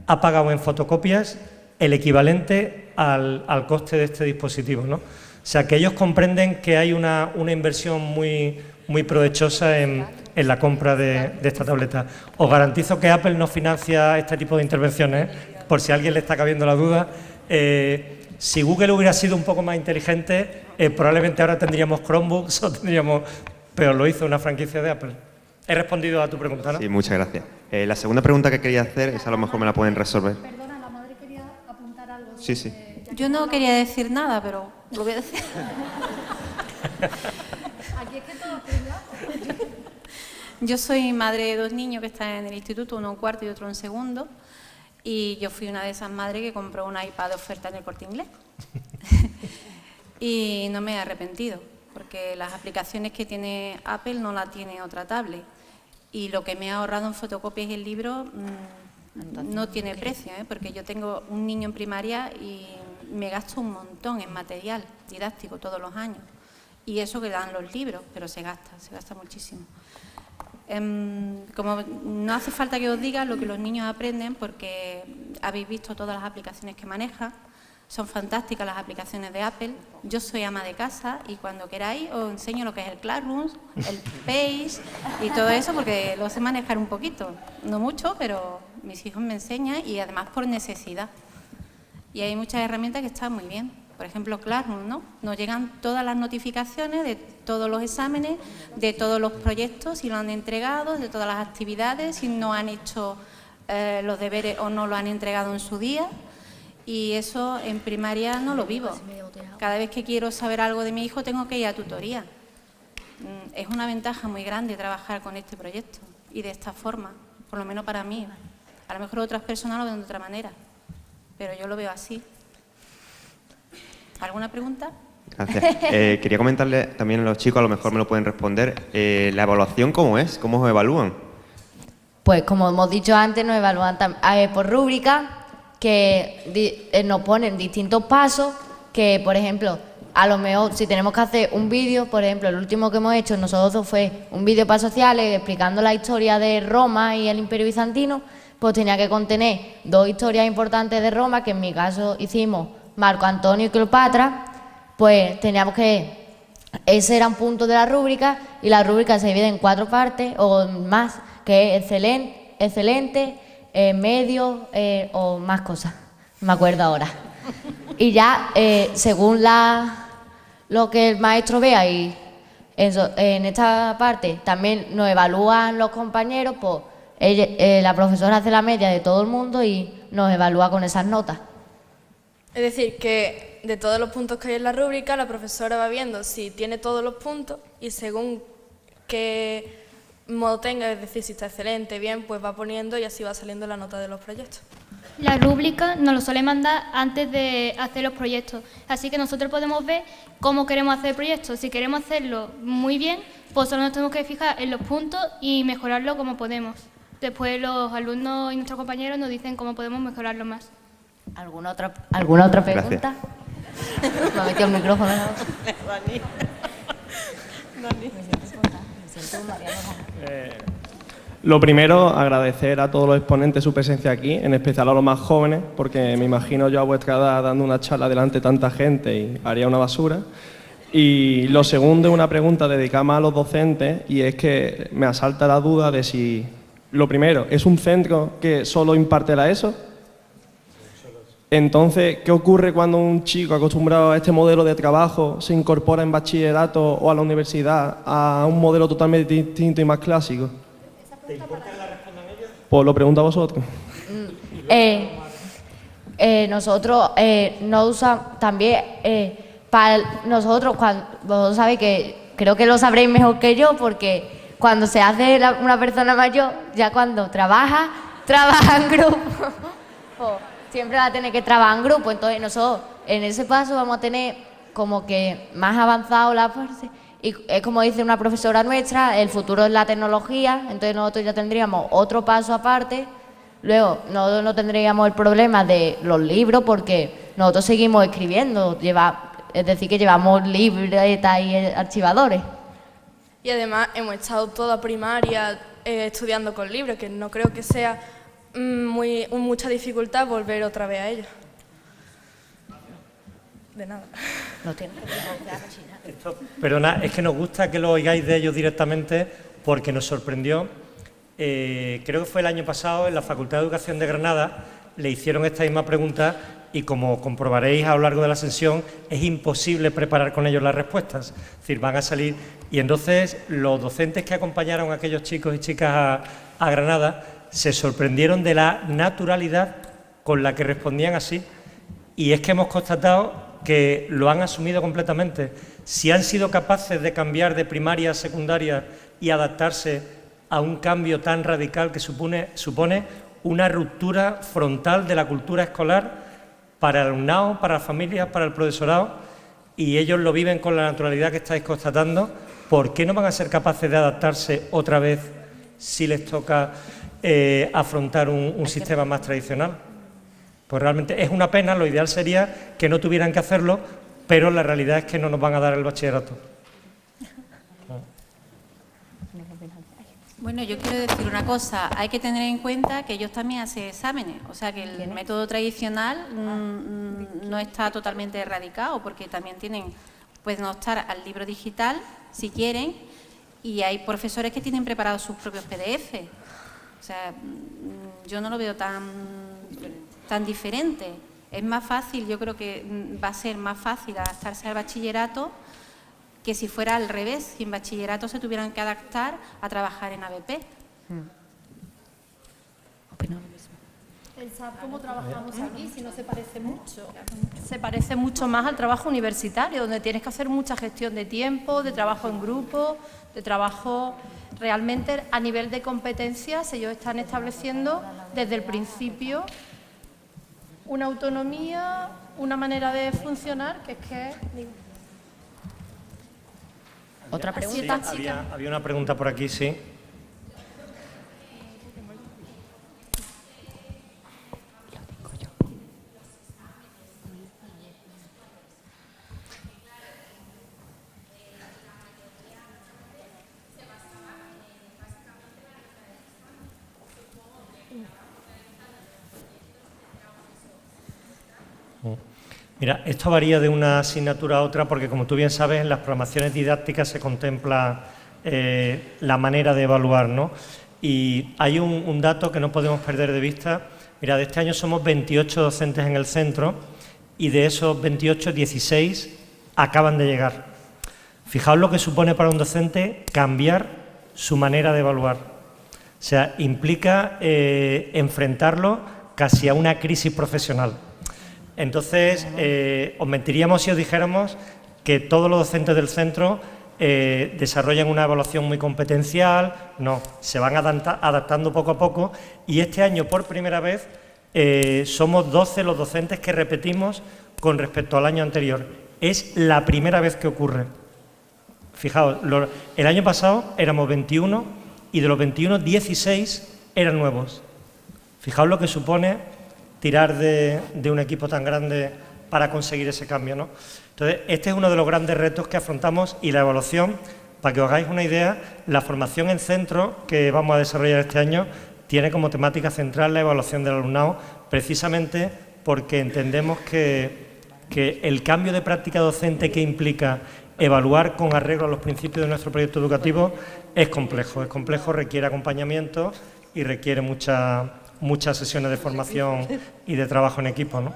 ha pagado en fotocopias el equivalente al coste de este dispositivo, ¿no? O sea, que ellos comprenden que hay una inversión muy provechosa en la compra de esta tableta. Os garantizo que Apple no financia este tipo de intervenciones, por si a alguien le está cabiendo la duda. Si Google hubiera sido un poco más inteligente, probablemente ahora tendríamos Chromebooks o tendríamos... Pero lo hizo una franquicia de Apple. He respondido a tu pregunta, ¿no? Sí, muchas gracias. La segunda pregunta que quería hacer, esa a lo mejor me la pueden resolver. Perdona, la madre quería apuntar algo. Sí, sí. Yo no quería decir nada, pero lo voy a decir. Aquí es que todo es Yo soy madre de 2 niños que están en el instituto, uno en cuarto y otro en segundo. Y yo fui una de esas madres que compró un iPad de oferta en el Corte Inglés. Y no me he arrepentido, porque las aplicaciones que tiene Apple no la tiene otra tablet. Y lo que me he ahorrado en fotocopias y el libro no tiene precio, porque yo tengo un niño en primaria y me gasto un montón en material didáctico todos los años. Y eso que dan los libros, pero se gasta muchísimo. Como no hace falta que os diga lo que los niños aprenden, porque habéis visto todas las aplicaciones que maneja, son fantásticas las aplicaciones de Apple. Yo soy ama de casa y cuando queráis os enseño lo que es el Classroom, el Page y todo eso, porque lo sé manejar un poquito, no mucho, pero mis hijos me enseñan y además por necesidad. Y hay muchas herramientas que están muy bien. Por ejemplo, Classroom, ¿no? Nos llegan todas las notificaciones de todos los exámenes, de todos los proyectos, si lo han entregado, de todas las actividades, si no han hecho los deberes o no lo han entregado en su día. Y eso en primaria no lo vivo. Cada vez que quiero saber algo de mi hijo tengo que ir a tutoría. Es una ventaja muy grande trabajar con este proyecto y de esta forma, por lo menos para mí. A lo mejor otras personas lo ven de otra manera, pero yo lo veo así. ¿Alguna pregunta? Gracias. Quería comentarle también a los chicos, a lo mejor me lo pueden responder, ¿la evaluación cómo es? ¿Cómo os evalúan? Pues como hemos dicho antes, nos evalúan por rúbrica, que nos ponen distintos pasos, que por ejemplo, a lo mejor si tenemos que hacer un vídeo, por ejemplo, el último que hemos hecho nosotros fue un vídeo para sociales explicando la historia de Roma y el Imperio Bizantino, pues tenía que contener 2 historias importantes de Roma, que en mi caso hicimos Marco Antonio y Cleopatra, pues teníamos que... Ese era un punto de la rúbrica, y la rúbrica se divide en 4 partes o más, que es excelente, medio o más cosas, no me acuerdo ahora. Y ya, según lo que el maestro vea, y en esta parte también nos evalúan los compañeros, pues la profesora hace la media de todo el mundo y nos evalúa con esas notas. Es decir, que de todos los puntos que hay en la rúbrica, la profesora va viendo si tiene todos los puntos y según qué modo tenga, es decir, si está excelente, bien, pues va poniendo y así va saliendo la nota de los proyectos. La rúbrica nos lo suele mandar antes de hacer los proyectos, así que nosotros podemos ver cómo queremos hacer el proyecto. Si queremos hacerlo muy bien, pues solo nos tenemos que fijar en los puntos y mejorarlo como podemos. Después los alumnos y nuestros compañeros nos dicen cómo podemos mejorarlo más. ¿Alguna otra pregunta? Me ha metido el micrófono en la boca. Lo primero, agradecer a todos los exponentes su presencia aquí, en especial a los más jóvenes, porque me imagino yo a vuestra edad dando una charla delante de tanta gente y haría una basura. Y lo segundo es una pregunta dedicada más a los docentes, y es que me asalta la duda de si, lo primero, ¿es un centro que solo imparte la ESO? Entonces, ¿qué ocurre cuando un chico acostumbrado a este modelo de trabajo se incorpora en bachillerato o a la universidad a un modelo totalmente distinto y más clásico? ¿Te importa que la respondan ellos? Pues lo pregunto a vosotros. Nosotros no usamos también, para nosotros, vosotros sabéis que, creo que lo sabréis mejor que yo, porque cuando se hace una persona mayor, ya cuando trabaja en grupo, pues, siempre va a tener que trabajar en grupo. Entonces nosotros en ese paso vamos a tener como que más avanzado la fase, y es como dice una profesora nuestra, el futuro es la tecnología. Entonces nosotros ya tendríamos otro paso aparte. Luego nosotros no tendríamos el problema de los libros, porque nosotros seguimos escribiendo, es decir, que llevamos libretas y archivadores. Y además hemos estado toda primaria estudiando con libros, que no creo que sea mucha dificultad volver otra vez a ellos. De nada. No tiene. Perdona, es que nos gusta que lo oigáis de ellos directamente, porque nos sorprendió. Creo que fue el año pasado en la Facultad de Educación de Granada, le hicieron esta misma pregunta, y como comprobaréis a lo largo de la sesión, es imposible preparar con ellos las respuestas. Es decir, van a salir, y entonces los docentes que acompañaron a aquellos chicos y chicas a Granada se sorprendieron de la naturalidad con la que respondían así, y es que hemos constatado que lo han asumido completamente. Si han sido capaces de cambiar de primaria a secundaria y adaptarse a un cambio tan radical que supone una ruptura frontal de la cultura escolar para el alumnado, para las familias, para el profesorado, y ellos lo viven con la naturalidad que estáis constatando, ¿por qué no van a ser capaces de adaptarse otra vez si les toca afrontar un sistema más tradicional? Pues realmente es una pena. Lo ideal sería que no tuvieran que hacerlo, pero la realidad es que no nos van a dar el bachillerato. Bueno, yo quiero decir una cosa, hay que tener en cuenta que ellos también hacen exámenes, o sea que el método tradicional no está totalmente erradicado, porque también pueden optar al libro digital si quieren, y hay profesores que tienen preparados sus propios PDF. O sea, yo no lo veo tan diferente. Es más fácil, yo creo que va a ser más fácil adaptarse al bachillerato que si fuera al revés, si en bachillerato se tuvieran que adaptar a trabajar en ABP. Opino lo mismo. Pensad cómo trabajamos aquí, si no se parece mucho. Se parece mucho más al trabajo universitario, donde tienes que hacer mucha gestión de tiempo, de trabajo en grupo, de trabajo realmente a nivel de competencias. Ellos están estableciendo desde el principio una autonomía, una manera de funcionar que es que... ¿Otra pregunta? Sí, había una pregunta por aquí, sí. Mira, esto varía de una asignatura a otra, porque como tú bien sabes, en las programaciones didácticas se contempla la manera de evaluar, ¿no? Y hay un dato que no podemos perder de vista. Mira, de este año somos 28 docentes en el centro, y de esos 28, 16 acaban de llegar. Fijaos lo que supone para un docente cambiar su manera de evaluar. O sea, implica enfrentarlo casi a una crisis profesional. Entonces, os mentiríamos si os dijéramos que todos los docentes del centro desarrollan una evaluación muy competencial. No, se van adaptando poco a poco, y este año, por primera vez, somos 12 los docentes que repetimos con respecto al año anterior. Es la primera vez que ocurre. Fijaos, el año pasado éramos 21, y de los 21, 16 eran nuevos. Fijaos lo que supone tirar de un equipo tan grande para conseguir ese cambio, ¿no? Entonces, este es uno de los grandes retos que afrontamos, y la evaluación, para que os hagáis una idea, la formación en centro que vamos a desarrollar este año tiene como temática central la evaluación del alumnado, precisamente porque entendemos que el cambio de práctica docente que implica evaluar con arreglo a los principios de nuestro proyecto educativo es complejo, requiere acompañamiento y requiere muchas sesiones de formación y de trabajo en equipo, ¿no?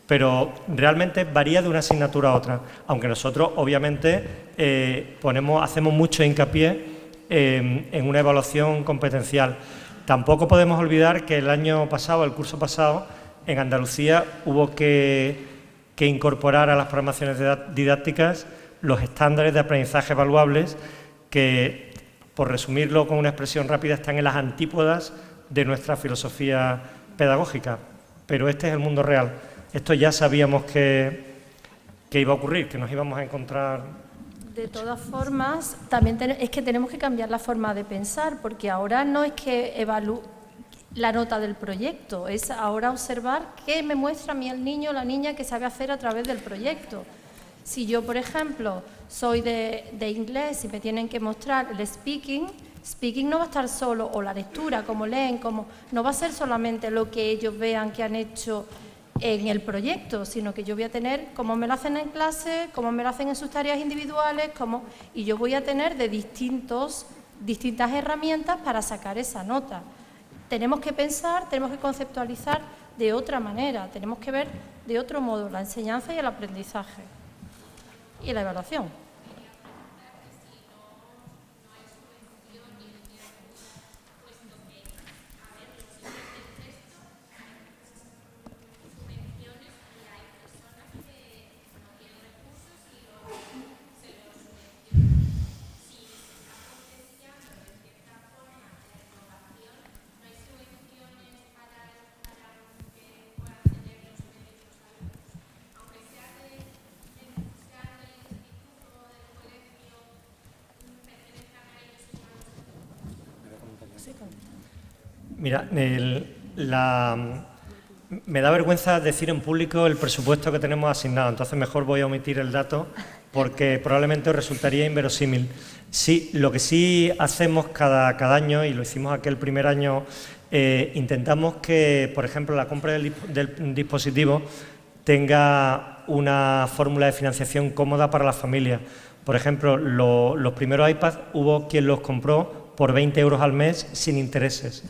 Pero realmente varía de una asignatura a otra, aunque nosotros obviamente hacemos mucho hincapié en una evaluación competencial. Tampoco podemos olvidar que el curso pasado, en Andalucía hubo que incorporar a las programaciones didácticas los estándares de aprendizaje evaluables que, por resumirlo con una expresión rápida, están en las antípodas de nuestra filosofía pedagógica. Pero este es el mundo real. Esto ya sabíamos que iba a ocurrir, que nos íbamos a encontrar. De todas formas, también es que tenemos que cambiar la forma de pensar, porque ahora no es que evalúe la nota del proyecto, es ahora observar qué me muestra a mí el niño o la niña que sabe hacer a través del proyecto. Si yo, por ejemplo, soy de inglés y me tienen que mostrar el speaking no va a estar solo, o la lectura, como leen, no va a ser solamente lo que ellos vean que han hecho en el proyecto, sino que yo voy a tener cómo me lo hacen en clase, cómo me lo hacen en sus tareas individuales, y yo voy a tener de distintas herramientas para sacar esa nota. Tenemos que pensar, tenemos que conceptualizar de otra manera, tenemos que ver de otro modo la enseñanza y el aprendizaje y la evaluación. Mira, me da vergüenza decir en público el presupuesto que tenemos asignado, entonces mejor voy a omitir el dato porque probablemente os resultaría inverosímil. Sí, lo que sí hacemos cada año, y lo hicimos aquel primer año, intentamos que, por ejemplo, la compra del dispositivo tenga una fórmula de financiación cómoda para las familias. Por ejemplo, los primeros iPads hubo quien los compró por 20 euros al mes sin intereses,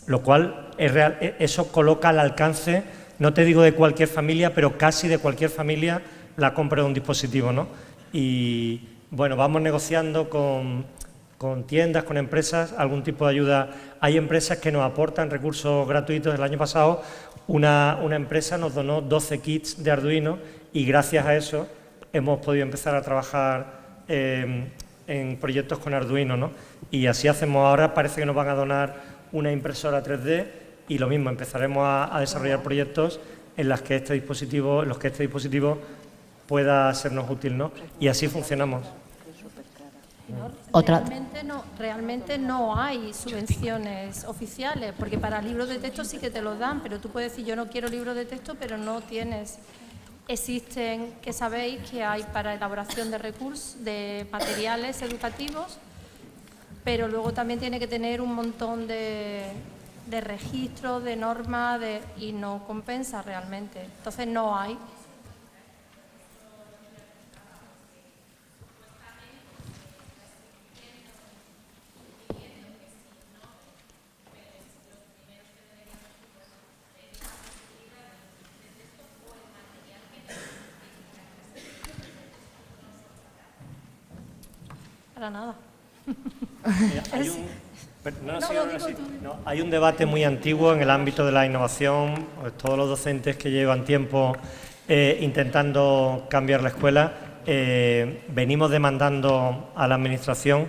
lo cual es real. Eso coloca al alcance, no te digo de cualquier familia, pero casi de cualquier familia la compra de un dispositivo, ¿no? Y bueno, vamos negociando con tiendas, con empresas, algún tipo de ayuda. Hay empresas que nos aportan recursos gratuitos. El año pasado una empresa nos donó 12 kits de Arduino y gracias a eso hemos podido empezar a trabajar en proyectos con Arduino, ¿no? Y así hacemos ahora. Parece que nos van a donar una impresora 3D y lo mismo, empezaremos a desarrollar proyectos en los que este dispositivo pueda sernos útil, ¿no? Y así funcionamos. Realmente no hay subvenciones oficiales, porque para libros de texto sí que te los dan, pero tú puedes decir yo no quiero libros de texto, pero no tienes. Existen, que sabéis que hay para elaboración de recursos, de materiales educativos, pero luego también tiene que tener un montón de registros, de normas, y no compensa realmente. Entonces no hay. Para nada. Hay un debate muy antiguo en el ámbito de la innovación. Pues todos los docentes que llevan tiempo intentando cambiar la escuela, venimos demandando a la Administración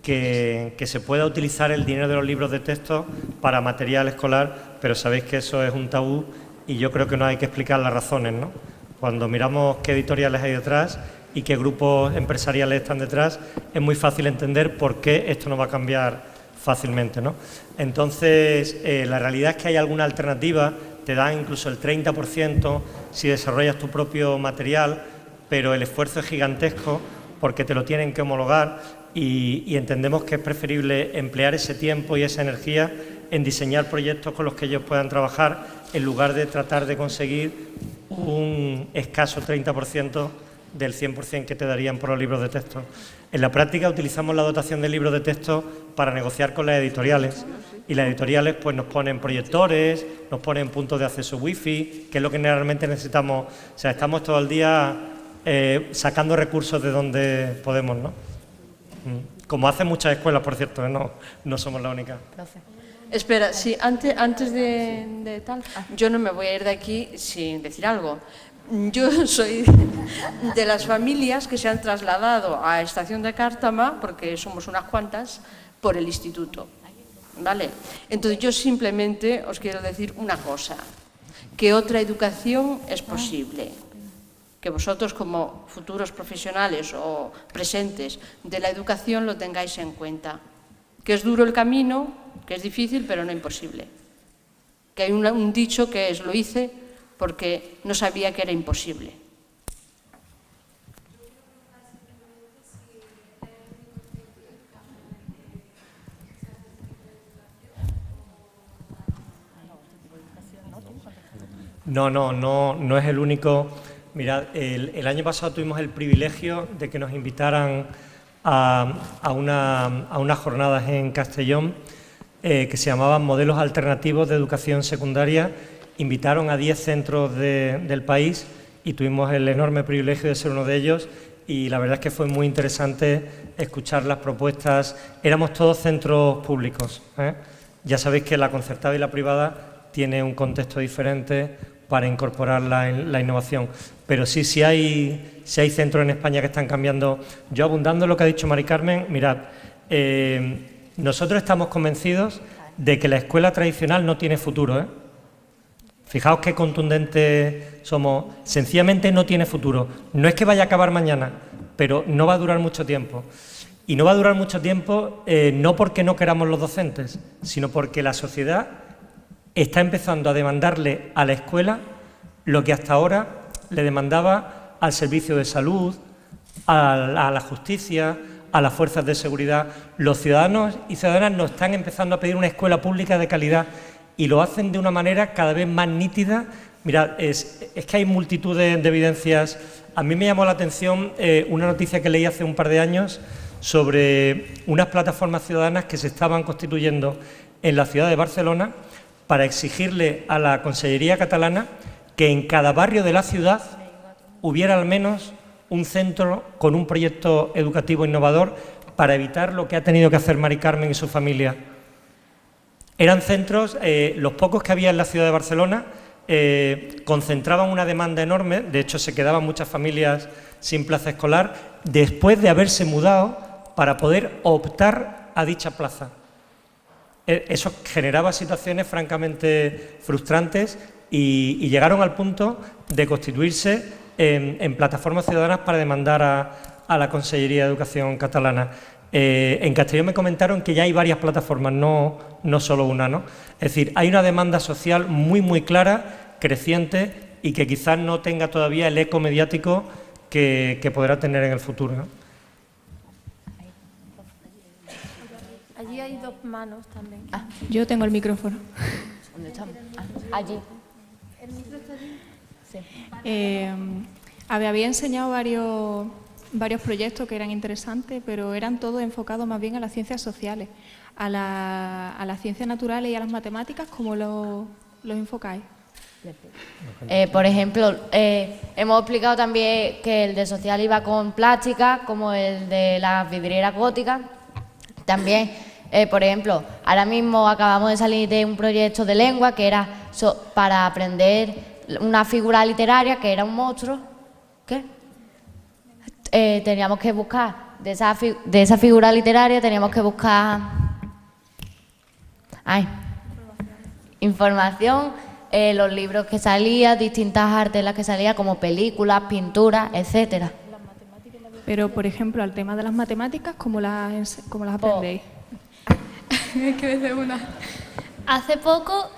que se pueda utilizar el dinero de los libros de texto para material escolar, pero sabéis que eso es un tabú y yo creo que no hay que explicar las razones, ¿no? Cuando miramos qué editoriales hay detrás y qué grupos empresariales están detrás, es muy fácil entender por qué esto no va a cambiar fácilmente, ¿no? Entonces, la realidad es que hay alguna alternativa, te dan incluso el 30% si desarrollas tu propio material, pero el esfuerzo es gigantesco porque te lo tienen que homologar y entendemos que es preferible emplear ese tiempo y esa energía en diseñar proyectos con los que ellos puedan trabajar en lugar de tratar de conseguir un escaso 30% del 100% que te darían por los libros de texto. En la práctica utilizamos la dotación de libros de texto para negociar con las editoriales, y las editoriales pues nos ponen proyectores, nos ponen puntos de acceso wifi, que es lo que realmente necesitamos. O sea, estamos todo el día sacando recursos de donde podemos, ¿no? Como hacen muchas escuelas, por cierto, no somos la única. Espera, sí, antes de tal, yo no me voy a ir de aquí sin decir algo. Yo soy de las familias que se han trasladado a Estación de Cártama, porque somos unas cuantas, por el instituto, ¿vale? Entonces yo simplemente os quiero decir una cosa, que otra educación es posible, que vosotros como futuros profesionales o presentes de la educación lo tengáis en cuenta, que es duro el camino, que es difícil, pero no imposible, que hay un dicho que es: lo hice porque no sabía que era imposible. No es el único. Mirad, el año pasado tuvimos el privilegio de que nos invitaran a unas jornadas en Castellón que se llamaban Modelos Alternativos de Educación Secundaria. Invitaron a 10 centros del país y tuvimos el enorme privilegio de ser uno de ellos, y la verdad es que fue muy interesante escuchar las propuestas. Éramos todos centros públicos, ¿eh? Ya sabéis que la concertada y la privada tiene un contexto diferente para incorporar la innovación, pero sí hay centros en España que están cambiando. Yo, abundando en lo que ha dicho Mari Carmen, mirad, nosotros estamos convencidos de que la escuela tradicional no tiene futuro, ¿eh? Fijaos qué contundentes somos. Sencillamente no tiene futuro. No es que vaya a acabar mañana, pero no va a durar mucho tiempo. Y no va a durar mucho tiempo no porque no queramos los docentes, sino porque la sociedad está empezando a demandarle a la escuela lo que hasta ahora le demandaba al servicio de salud, a la justicia, a las fuerzas de seguridad. Los ciudadanos y ciudadanas nos están empezando a pedir una escuela pública de calidad, y lo hacen de una manera cada vez más nítida. Mirad, es que hay multitud de evidencias. A mí me llamó la atención una noticia que leí hace un par de años sobre unas plataformas ciudadanas que se estaban constituyendo en la ciudad de Barcelona para exigirle a la Consellería catalana que en cada barrio de la ciudad hubiera al menos un centro con un proyecto educativo innovador para evitar lo que ha tenido que hacer Mari Carmen y su familia. Eran centros, los pocos que había en la ciudad de Barcelona, concentraban una demanda enorme. De hecho, se quedaban muchas familias sin plaza escolar después de haberse mudado para poder optar a dicha plaza. Eso generaba situaciones francamente frustrantes y llegaron al punto de constituirse en plataformas ciudadanas para demandar a la Consellería de Educación catalana. En Castellón me comentaron que ya hay varias plataformas, no solo una, ¿no? Es decir, hay una demanda social muy clara, creciente, y que quizás no tenga todavía el eco mediático que podrá tener en el futuro, ¿no? Allí hay dos manos también. Yo tengo el micrófono. ¿Dónde estamos? Allí. ¿El micro está allí? Sí. Había enseñado varios proyectos que eran interesantes, pero eran todos enfocados más bien a las ciencias sociales, a las ciencias naturales y a las matemáticas. ¿Cómo los enfocáis? Por ejemplo, hemos explicado también que el de social iba con plástica, como el de las vidrieras góticas. También, por ejemplo, ahora mismo acabamos de salir de un proyecto de lengua que era para aprender una figura literaria que era un monstruo. ¿Qué? Teníamos que buscar, de esa figura literaria teníamos que buscar información, los libros que salían, distintas artes en las que salía, como películas, pinturas, etcétera. Pero, por ejemplo, al tema de las matemáticas, ¿cómo las aprendéis? Es que desde una. Hace poco,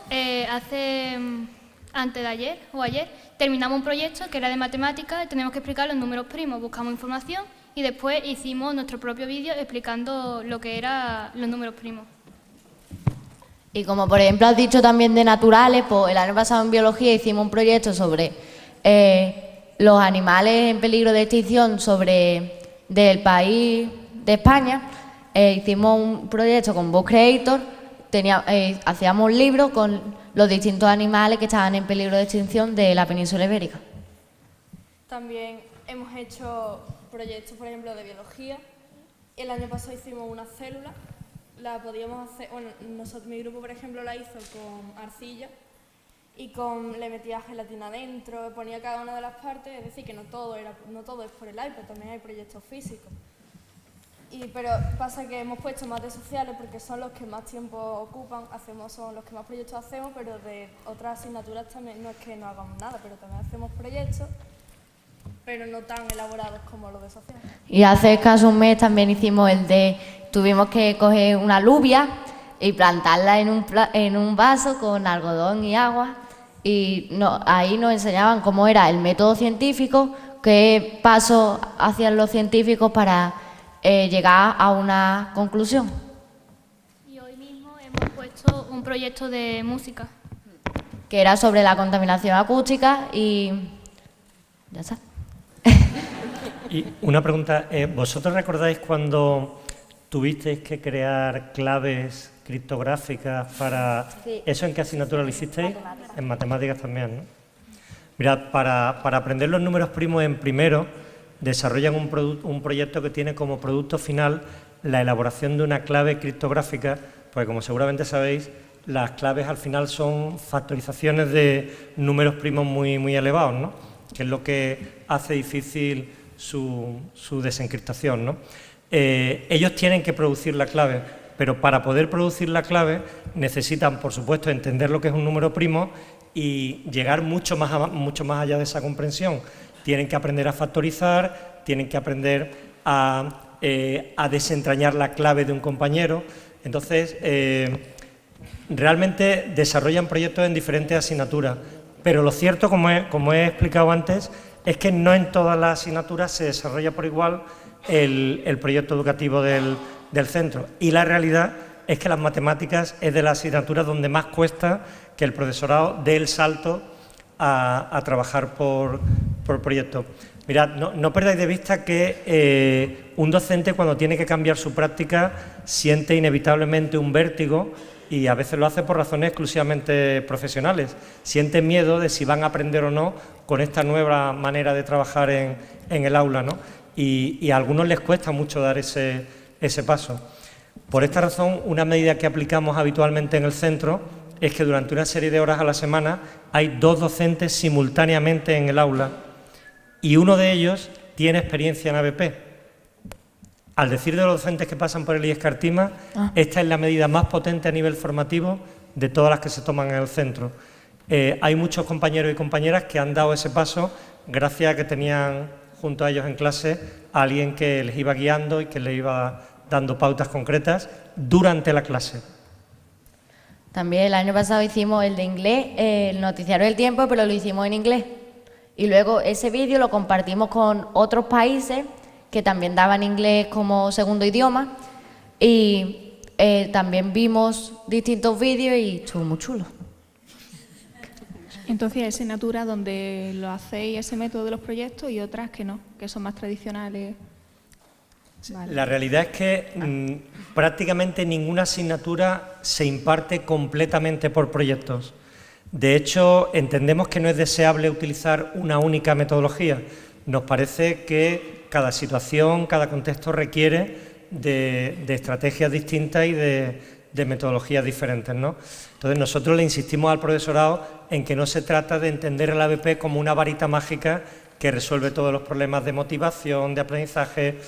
antes de ayer o ayer, terminamos un proyecto que era de matemáticas y teníamos que explicar los números primos. Buscamos información y después hicimos nuestro propio vídeo explicando lo que eran los números primos. Y como por ejemplo has dicho también de naturales, pues el año pasado en biología hicimos un proyecto sobre los animales en peligro de extinción del país de España. Hicimos un proyecto con Vox Creator, hacíamos libros con los distintos animales que estaban en peligro de extinción de la península ibérica. También hemos hecho proyectos, por ejemplo, de biología. El año pasado hicimos una célula, la podíamos hacer, bueno, mi grupo, por ejemplo, la hizo con arcilla y le metía gelatina dentro, ponía cada una de las partes, es decir, que no todo es por el iPad, también hay proyectos físicos. Pero pasa que hemos puesto más de sociales porque son los que más tiempo ocupan, son los que más proyectos hacemos, pero de otras asignaturas también, no es que no hagamos nada, pero también hacemos proyectos, pero no tan elaborados como los de sociales. Y hace escaso un mes también tuvimos que coger una alubia y plantarla en un vaso con algodón y agua, y ahí nos enseñaban cómo era el método científico, qué pasos hacían los científicos para llegar a una conclusión. Y hoy mismo hemos puesto un proyecto de música. Que era sobre la contaminación acústica y ya está. Y una pregunta, ¿vosotros recordáis cuando tuvisteis que crear claves criptográficas para... Sí. ¿Eso en qué asignatura lo hicisteis? En matemáticas también, ¿no? Mirad, para aprender los números primos en primero, desarrollan un proyecto que tiene como producto final la elaboración de una clave criptográfica, porque como seguramente sabéis, las claves al final son factorizaciones de números primos muy, muy elevados, ¿no? Que es lo que hace difícil su desencriptación, ¿no? Ellos tienen que producir la clave, pero para poder producir la clave necesitan, por supuesto, entender lo que es un número primo y llegar mucho más allá de esa comprensión. Tienen que aprender a factorizar, tienen que aprender a desentrañar la clave de un compañero. Entonces, realmente desarrollan proyectos en diferentes asignaturas, pero lo cierto, como he explicado antes, es que no en todas las asignaturas se desarrolla por igual el proyecto educativo del centro. Y la realidad es que las matemáticas es de las asignaturas donde más cuesta que el profesorado dé el salto a trabajar por proyecto. Mirad, no perdáis de vista que un docente, cuando tiene que cambiar su práctica, siente inevitablemente un vértigo, y a veces lo hace por razones exclusivamente profesionales. Siente miedo de si van a aprender o no con esta nueva manera de trabajar en el aula, ¿no? Y a algunos les cuesta mucho dar ese paso. Por esta razón, una medida que aplicamos habitualmente en el centro es que durante una serie de horas a la semana hay 2 docentes simultáneamente en el aula y uno de ellos tiene experiencia en ABP. Al decir de los docentes que pasan por el IES Cartima, esta es la medida más potente a nivel formativo de todas las que se toman en el centro. Hay muchos compañeros y compañeras que han dado ese paso gracias a que tenían junto a ellos en clase a alguien que les iba guiando y que les iba dando pautas concretas durante la clase. También el año pasado hicimos el de inglés, el noticiario del tiempo, pero lo hicimos en inglés. Y luego ese vídeo lo compartimos con otros países que también daban inglés como segundo idioma, y también vimos distintos vídeos y estuvo muy chulo. Entonces hay asignaturas donde lo hacéis ese método de los proyectos y otras que no, que son más tradicionales. Vale. La realidad es que prácticamente ninguna asignatura se imparte completamente por proyectos. De hecho, entendemos que no es deseable utilizar una única metodología. Nos parece que cada situación, cada contexto requiere de estrategias distintas y de metodologías diferentes, ¿no? Entonces, nosotros le insistimos al profesorado en que no se trata de entender el ABP como una varita mágica que resuelve todos los problemas de motivación, de aprendizaje.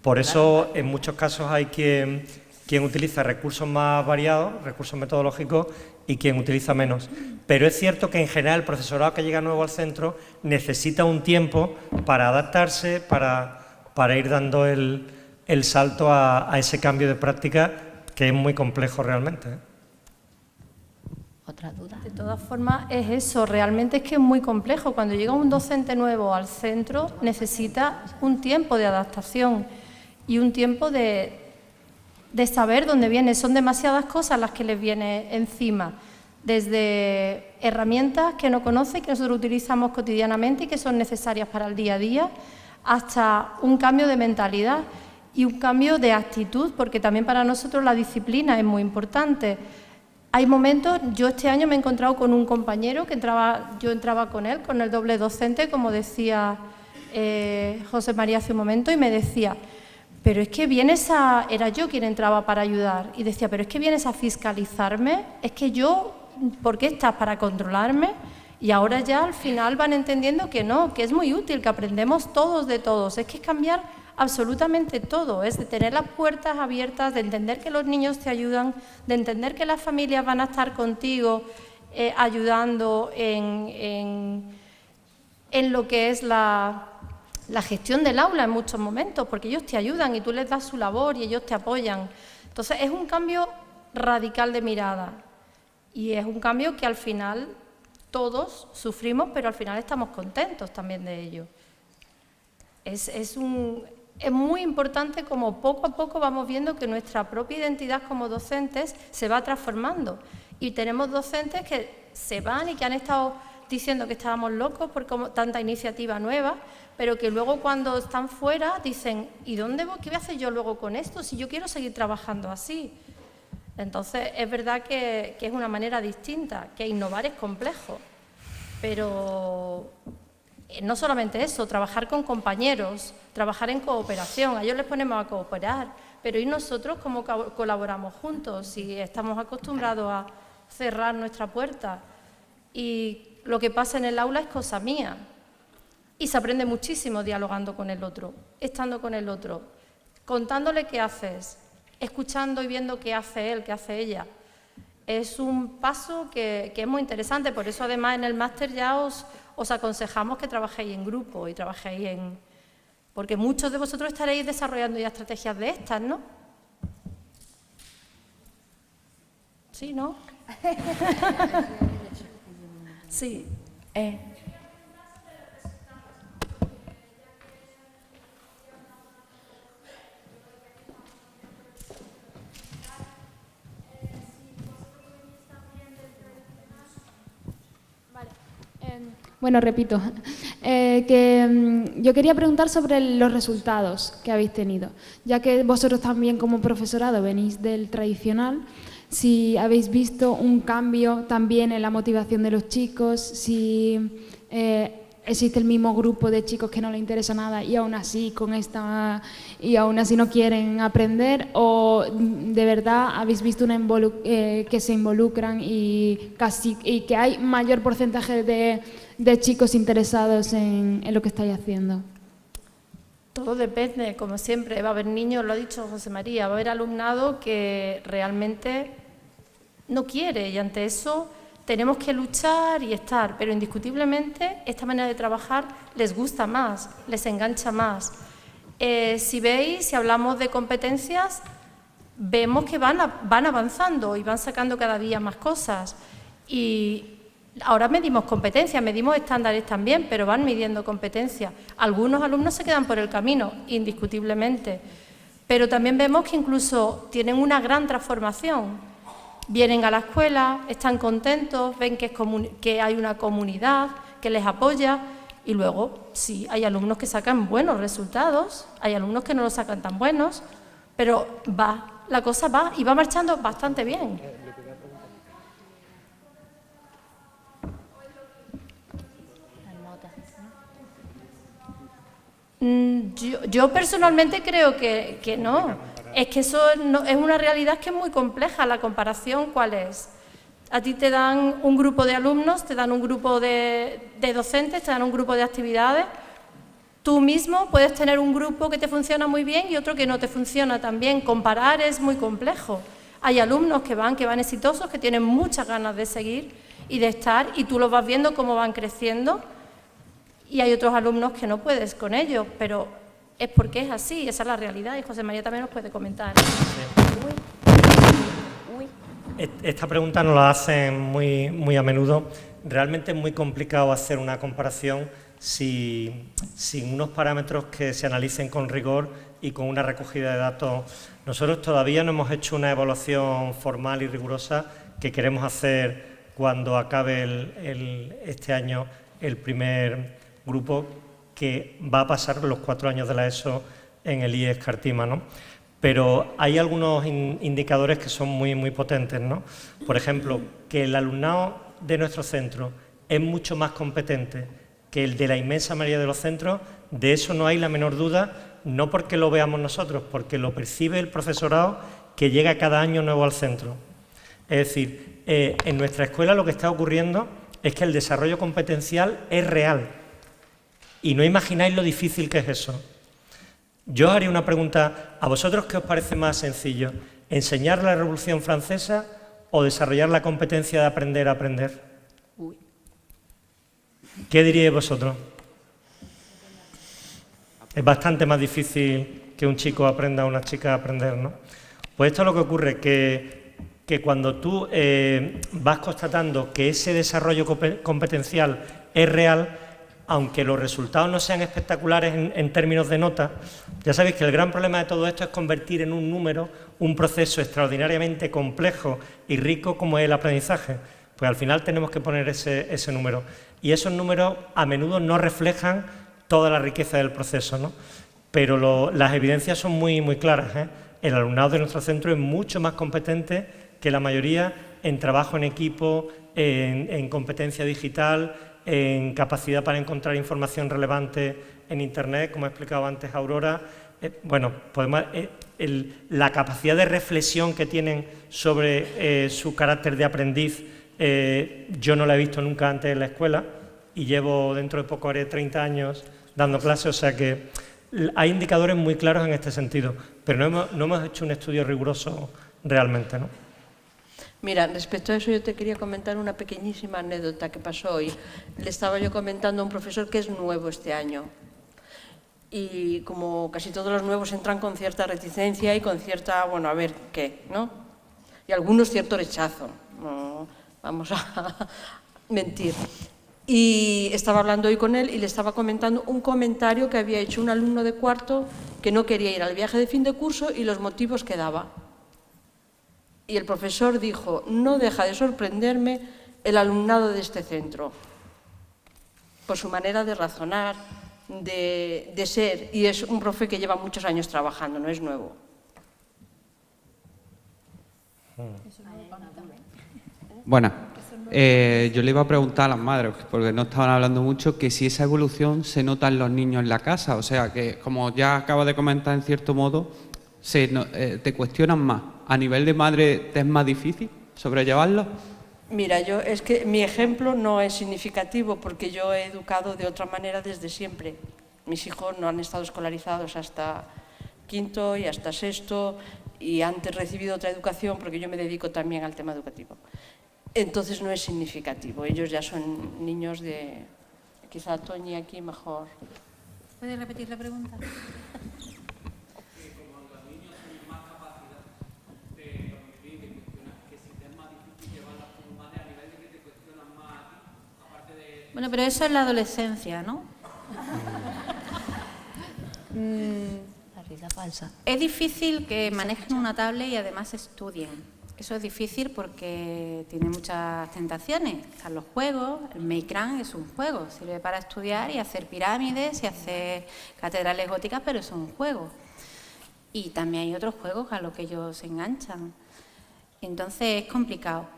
Por eso, en muchos casos hay quien utiliza recursos más variados, recursos metodológicos, y quien utiliza menos. Pero es cierto que en general el profesorado que llega nuevo al centro necesita un tiempo para adaptarse, para ir dando el salto a ese cambio de práctica que es muy complejo realmente. ¿Otra duda? De todas formas, es eso, realmente es que es muy complejo. Cuando llega un docente nuevo al centro, necesita un tiempo de adaptación y un tiempo de saber dónde viene. Son demasiadas cosas las que les viene encima. Desde herramientas que no conoce, que nosotros utilizamos cotidianamente y que son necesarias para el día a día, hasta un cambio de mentalidad y un cambio de actitud, porque también para nosotros la disciplina es muy importante. Hay momentos, yo este año me he encontrado con un compañero que yo entraba con él, con el doble docente, como decía José María hace un momento, y me decía, pero es que vienes a... Era yo quien entraba para ayudar, y decía, pero es que vienes a fiscalizarme, es que yo, ¿por qué estás para controlarme? Y ahora ya al final van entendiendo que no, que es muy útil, que aprendemos todos de todos, es que es cambiar absolutamente todo, es de tener las puertas abiertas, de entender que los niños te ayudan, de entender que las familias van a estar contigo ayudando en lo que es la gestión del aula en muchos momentos, porque ellos te ayudan y tú les das su labor y ellos te apoyan. Entonces es un cambio radical de mirada y es un cambio que al final todos sufrimos, pero al final estamos contentos también de ello. Es muy importante como poco a poco vamos viendo que nuestra propia identidad como docentes se va transformando y tenemos docentes que se van y que han estado diciendo que estábamos locos por tanta iniciativa nueva, pero que luego cuando están fuera dicen, ¿y qué voy a hacer yo luego con esto si yo quiero seguir trabajando así? Entonces es verdad que es una manera distinta, que innovar es complejo, pero no solamente eso, trabajar con compañeros, trabajar en cooperación, a ellos les ponemos a cooperar, pero ¿y nosotros cómo colaboramos juntos? Si estamos acostumbrados a cerrar nuestra puerta y lo que pasa en el aula es cosa mía y se aprende muchísimo dialogando con el otro, estando con el otro, contándole qué haces, escuchando y viendo qué hace él, qué hace ella. Es un paso que es muy interesante, por eso además en el máster ya os aconsejamos que trabajéis en grupo y trabajéis porque muchos de vosotros estaréis desarrollando ya estrategias de estas, ¿no? ¿Sí, no? Sí. Bueno, repito, yo quería preguntar sobre los resultados que habéis tenido, ya que vosotros también como profesorado venís del tradicional, si habéis visto un cambio también en la motivación de los chicos, si existe el mismo grupo de chicos que no les interesa nada y aún así no quieren aprender, o de verdad habéis visto que se involucran y que hay mayor porcentaje de chicos interesados en lo que estáis haciendo. Todo depende, como siempre, va a haber niños, lo ha dicho José María, va a haber alumnado que realmente no quiere y ante eso tenemos que luchar y estar, pero indiscutiblemente esta manera de trabajar les gusta más, les engancha más. Si hablamos de competencias, vemos que van avanzando y van sacando cada día más cosas. Y ahora medimos competencias, medimos estándares también, pero van midiendo competencias. Algunos alumnos se quedan por el camino, indiscutiblemente, pero también vemos que incluso tienen una gran transformación. Vienen a la escuela, están contentos, ven que hay una comunidad que les apoya y luego sí, hay alumnos que sacan buenos resultados, hay alumnos que no los sacan tan buenos, pero la cosa va y va marchando bastante bien. Yo personalmente creo que no. Es que eso es una realidad que es muy compleja. La comparación, ¿cuál es? A ti te dan un grupo de alumnos, te dan un grupo de docentes, te dan un grupo de actividades. Tú mismo puedes tener un grupo que te funciona muy bien y otro que no te funciona tan bien. Comparar es muy complejo. Hay alumnos que van exitosos, que tienen muchas ganas de seguir y de estar, y tú los vas viendo cómo van creciendo. Y hay otros alumnos que no puedes con ellos, pero es porque es así, esa es la realidad, y José María también nos puede comentar. Esta pregunta nos la hacen muy a menudo. Realmente es muy complicado hacer una comparación sin unos parámetros que se analicen con rigor y con una recogida de datos. Nosotros todavía no hemos hecho una evaluación formal y rigurosa que queremos hacer cuando acabe este año el primer grupo, que va a pasar los 4 años de la ESO en el IES Cartima, ¿no? Pero hay algunos indicadores que son muy, muy potentes, ¿no? Por ejemplo, que el alumnado de nuestro centro es mucho más competente que el de la inmensa mayoría de los centros, de eso no hay la menor duda, no porque lo veamos nosotros, porque lo percibe el profesorado que llega cada año nuevo al centro. Es decir, en nuestra escuela lo que está ocurriendo es que el desarrollo competencial es real y no imagináis lo difícil que es eso. Yo os haría una pregunta, ¿a vosotros qué os parece más sencillo? ¿Enseñar la Revolución Francesa o desarrollar la competencia de aprender a aprender? ¿Qué diríais vosotros? Es bastante más difícil que un chico aprenda a una chica a aprender, ¿no? Pues esto es lo que ocurre, que cuando tú vas constatando que ese desarrollo competencial es real, aunque los resultados no sean espectaculares en términos de nota, ya sabéis que el gran problema de todo esto es convertir en un número un proceso extraordinariamente complejo y rico como es el aprendizaje. Pues al final tenemos que poner ese número. Y esos números a menudo no reflejan toda la riqueza del proceso, ¿no? Pero las evidencias son muy, muy claras, ¿eh? El alumnado de nuestro centro es mucho más competente que la mayoría en trabajo en equipo, en competencia digital, en capacidad para encontrar información relevante en Internet, como ha explicado antes Aurora. Bueno, podemos, la capacidad de reflexión que tienen sobre su carácter de aprendiz, yo no la he visto nunca antes en la escuela y llevo dentro de poco, haré 30 años dando clases, o sea que hay indicadores muy claros en este sentido, pero no hemos hecho un estudio riguroso realmente, ¿no? Mira, respecto a eso yo te quería comentar una pequeñísima anécdota que pasó hoy. Le estaba yo comentando a un profesor que es nuevo este año y como casi todos los nuevos entran con cierta reticencia y con cierta, bueno, a ver qué, ¿no? Y algunos cierto rechazo, no vamos a mentir. Y estaba hablando hoy con él y le estaba comentando un comentario que había hecho un alumno de cuarto que no quería ir al viaje de fin de curso y los motivos que daba. Y el profesor dijo, no deja de sorprenderme el alumnado de este centro, por su manera de razonar, de ser, y es un profe que lleva muchos años trabajando, no es nuevo. Bueno, yo le iba a preguntar a las madres, porque no estaban hablando mucho, que si esa evolución se nota en los niños en la casa, o sea, que como ya acaba de comentar en cierto modo, te cuestionan más. ¿A nivel de madre te es más difícil sobrellevarlo? Mira, es que mi ejemplo no es significativo porque yo he educado de otra manera desde siempre. Mis hijos no han estado escolarizados hasta quinto y hasta sexto y antes recibido otra educación porque yo me dedico también al tema educativo. Entonces no es significativo, ellos ya son niños de... Quizá Toñi aquí mejor. ¿Puedes repetir la pregunta? Bueno, pero eso es la adolescencia, ¿no? La risa falsa. Es difícil que manejen una tablet y además estudien. Eso es difícil porque tiene muchas tentaciones. Están los juegos, el Minecraft es un juego, sirve para estudiar y hacer pirámides y hacer catedrales góticas, pero es un juego. Y también hay otros juegos a los que ellos se enganchan. Entonces es complicado,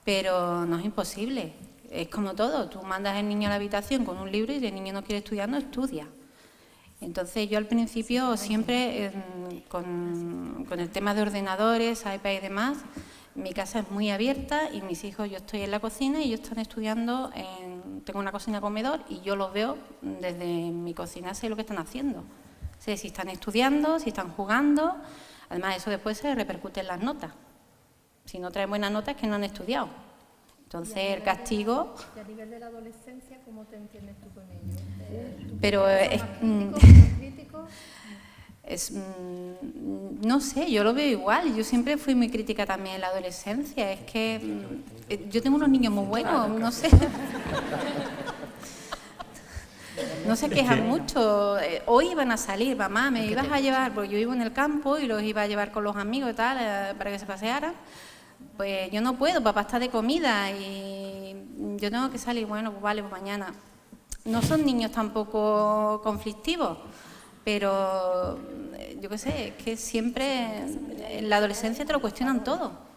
pero no es imposible. Es como todo, tú mandas al niño a la habitación con un libro y si el niño no quiere estudiar, no estudia. Entonces yo al principio siempre con el tema de ordenadores, iPad y demás, mi casa es muy abierta y mis hijos, yo estoy en la cocina y ellos están estudiando, tengo una cocina comedor y yo los veo desde mi cocina, sé lo que están haciendo. Sé si están estudiando, si están jugando, además eso después se repercute en las notas. Si no traen buenas notas es que no han estudiado. Entonces el castigo... Y a nivel de la adolescencia, ¿cómo te entiendes tú con ellos? Pero no sé, yo lo veo igual. Yo siempre fui muy crítica también en la adolescencia. Es que yo tengo unos niños muy buenos, no sé. No se quejan mucho. Hoy iban a salir, mamá, me ibas a llevar, porque yo vivo en el campo y los iba a llevar con los amigos y tal, para que se pasearan. pues yo no puedo, papá está de comida y yo tengo que salir, bueno, pues vale, pues mañana. No son niños tampoco conflictivos, pero yo qué sé, es que siempre en la adolescencia te lo cuestionan todo.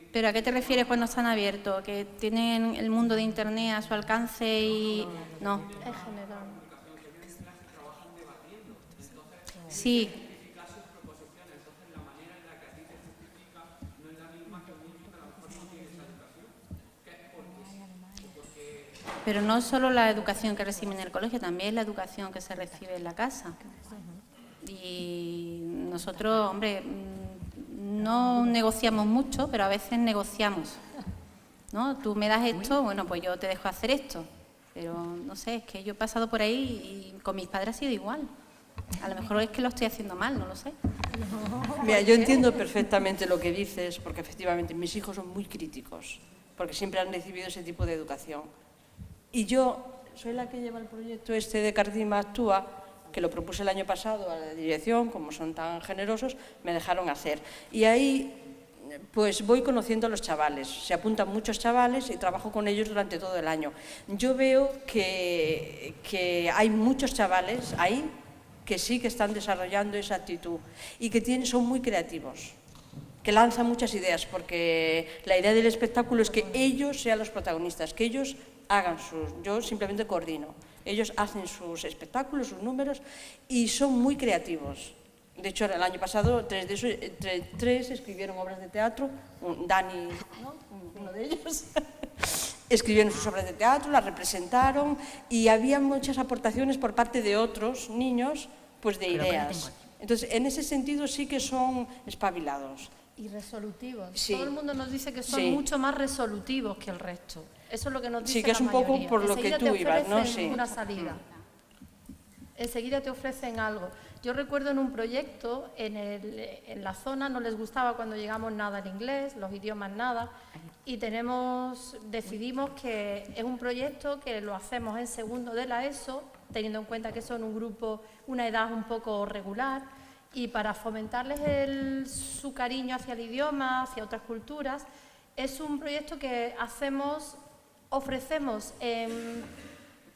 ¿Pero a qué te refieres cuando están abiertos? ¿Que tienen el mundo de Internet a su alcance y...? No. En general. Sí. Pero no solo la educación que reciben en el colegio, también la educación que se recibe en la casa. Y nosotros, hombre, no negociamos mucho, pero a veces negociamos, ¿no? Tú me das esto, bueno, pues yo te dejo hacer esto. Pero no sé, es que yo he pasado por ahí y con mis padres ha sido igual. A lo mejor es que lo estoy haciendo mal, no lo sé. Mira, yo entiendo perfectamente lo que dices, porque efectivamente mis hijos son muy críticos, porque siempre han recibido ese tipo de educación. Y yo soy la que lleva el proyecto este de Cartima Actúa, que lo propuse el año pasado a la dirección, como son tan generosos, me dejaron hacer. Y ahí pues voy conociendo a los chavales, se apuntan muchos chavales y trabajo con ellos durante todo el año. Yo veo que hay muchos chavales ahí que sí que están desarrollando esa actitud y que son muy creativos, que lanzan muchas ideas, porque la idea del espectáculo es que ellos sean los protagonistas, que ellos hagan yo simplemente coordino. Ellos hacen sus espectáculos, sus números y son muy creativos. De hecho, el año pasado, tres escribieron obras de teatro, Dani, ¿no? Uno de ellos, escribieron sus obras de teatro, las representaron y había muchas aportaciones por parte de otros niños, pues de ideas. Entonces, en ese sentido sí que son espabilados. Y resolutivos. Sí. Todo el mundo nos dice que son Sí. mucho más resolutivos que el resto. Eso es lo que nos dice Sí, que es la un poco mayoría. por lo que Enseguida tú te ibas, ¿no? ofrecen Sí. una salida. Enseguida te ofrecen algo. Yo recuerdo en un proyecto, en la zona no les gustaba cuando llegamos nada el inglés, los idiomas nada, y decidimos que es un proyecto que lo hacemos en segundo de la ESO, teniendo en cuenta que son un grupo, una edad un poco regular, y para fomentarles su cariño hacia el idioma, hacia otras culturas, es un proyecto que ofrecemos.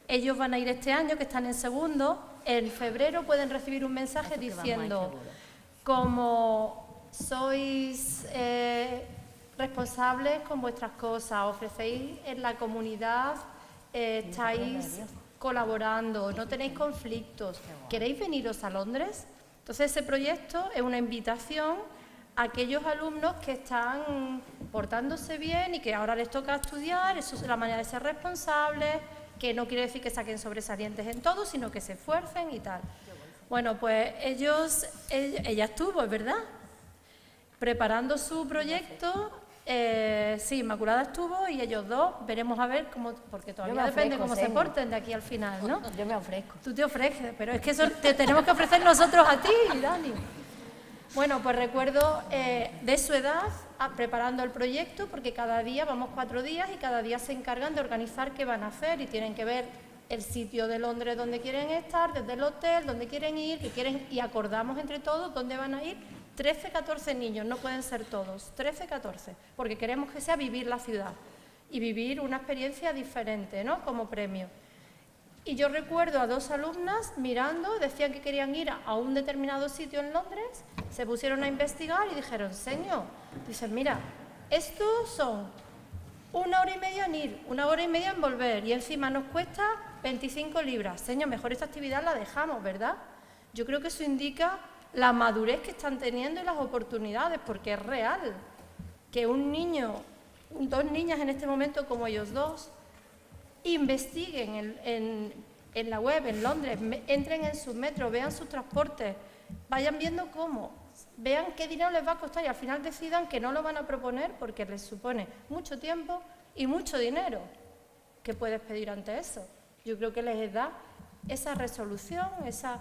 Ellos van a ir este año, que están en segundo. En febrero pueden recibir un mensaje diciendo, como sois responsables con vuestras cosas, ofrecéis en la comunidad, estáis colaborando, no tenéis conflictos, ¿queréis veniros a Londres? Entonces ese proyecto es una invitación a aquellos alumnos que están portándose bien y que ahora les toca estudiar, eso es la manera de ser responsables, que no quiere decir que saquen sobresalientes en todo, sino que se esfuercen y tal. Bueno, pues ella estuvo, es verdad, preparando su proyecto, sí, Inmaculada estuvo y ellos dos, veremos a ver cómo, porque todavía depende cómo se porten de aquí al final, ¿no? Yo me ofrezco. Tú te ofreces, pero es que eso te tenemos que ofrecer nosotros a ti, Dani. Bueno, pues recuerdo de su edad preparando el proyecto, porque cada día, vamos 4 días y cada día se encargan de organizar qué van a hacer y tienen que ver el sitio de Londres donde quieren estar, desde el hotel, donde quieren ir, y acordamos entre todos dónde van a ir. 13, 14 niños, no pueden ser todos, 13, 14, porque queremos que sea vivir la ciudad y vivir una experiencia diferente, ¿no?, como premio. Y yo recuerdo a 2 alumnas mirando, decían que querían ir a un determinado sitio en Londres, se pusieron a investigar y dijeron, señor, dicen, mira, estos son 1 hora y media en ir, 1 hora y media en volver, y encima nos cuesta 25 libras. Señor, mejor esta actividad la dejamos, ¿verdad? Yo creo que eso indica la madurez que están teniendo y las oportunidades, porque es real que un niño, 2 niñas en este momento como ellos dos, investiguen en la web, en Londres, entren en sus metros, vean sus transportes, vayan viendo cómo, vean qué dinero les va a costar y al final decidan que no lo van a proponer porque les supone mucho tiempo y mucho dinero. ¿Qué puedes pedir ante eso? Yo creo que les da esa resolución, esas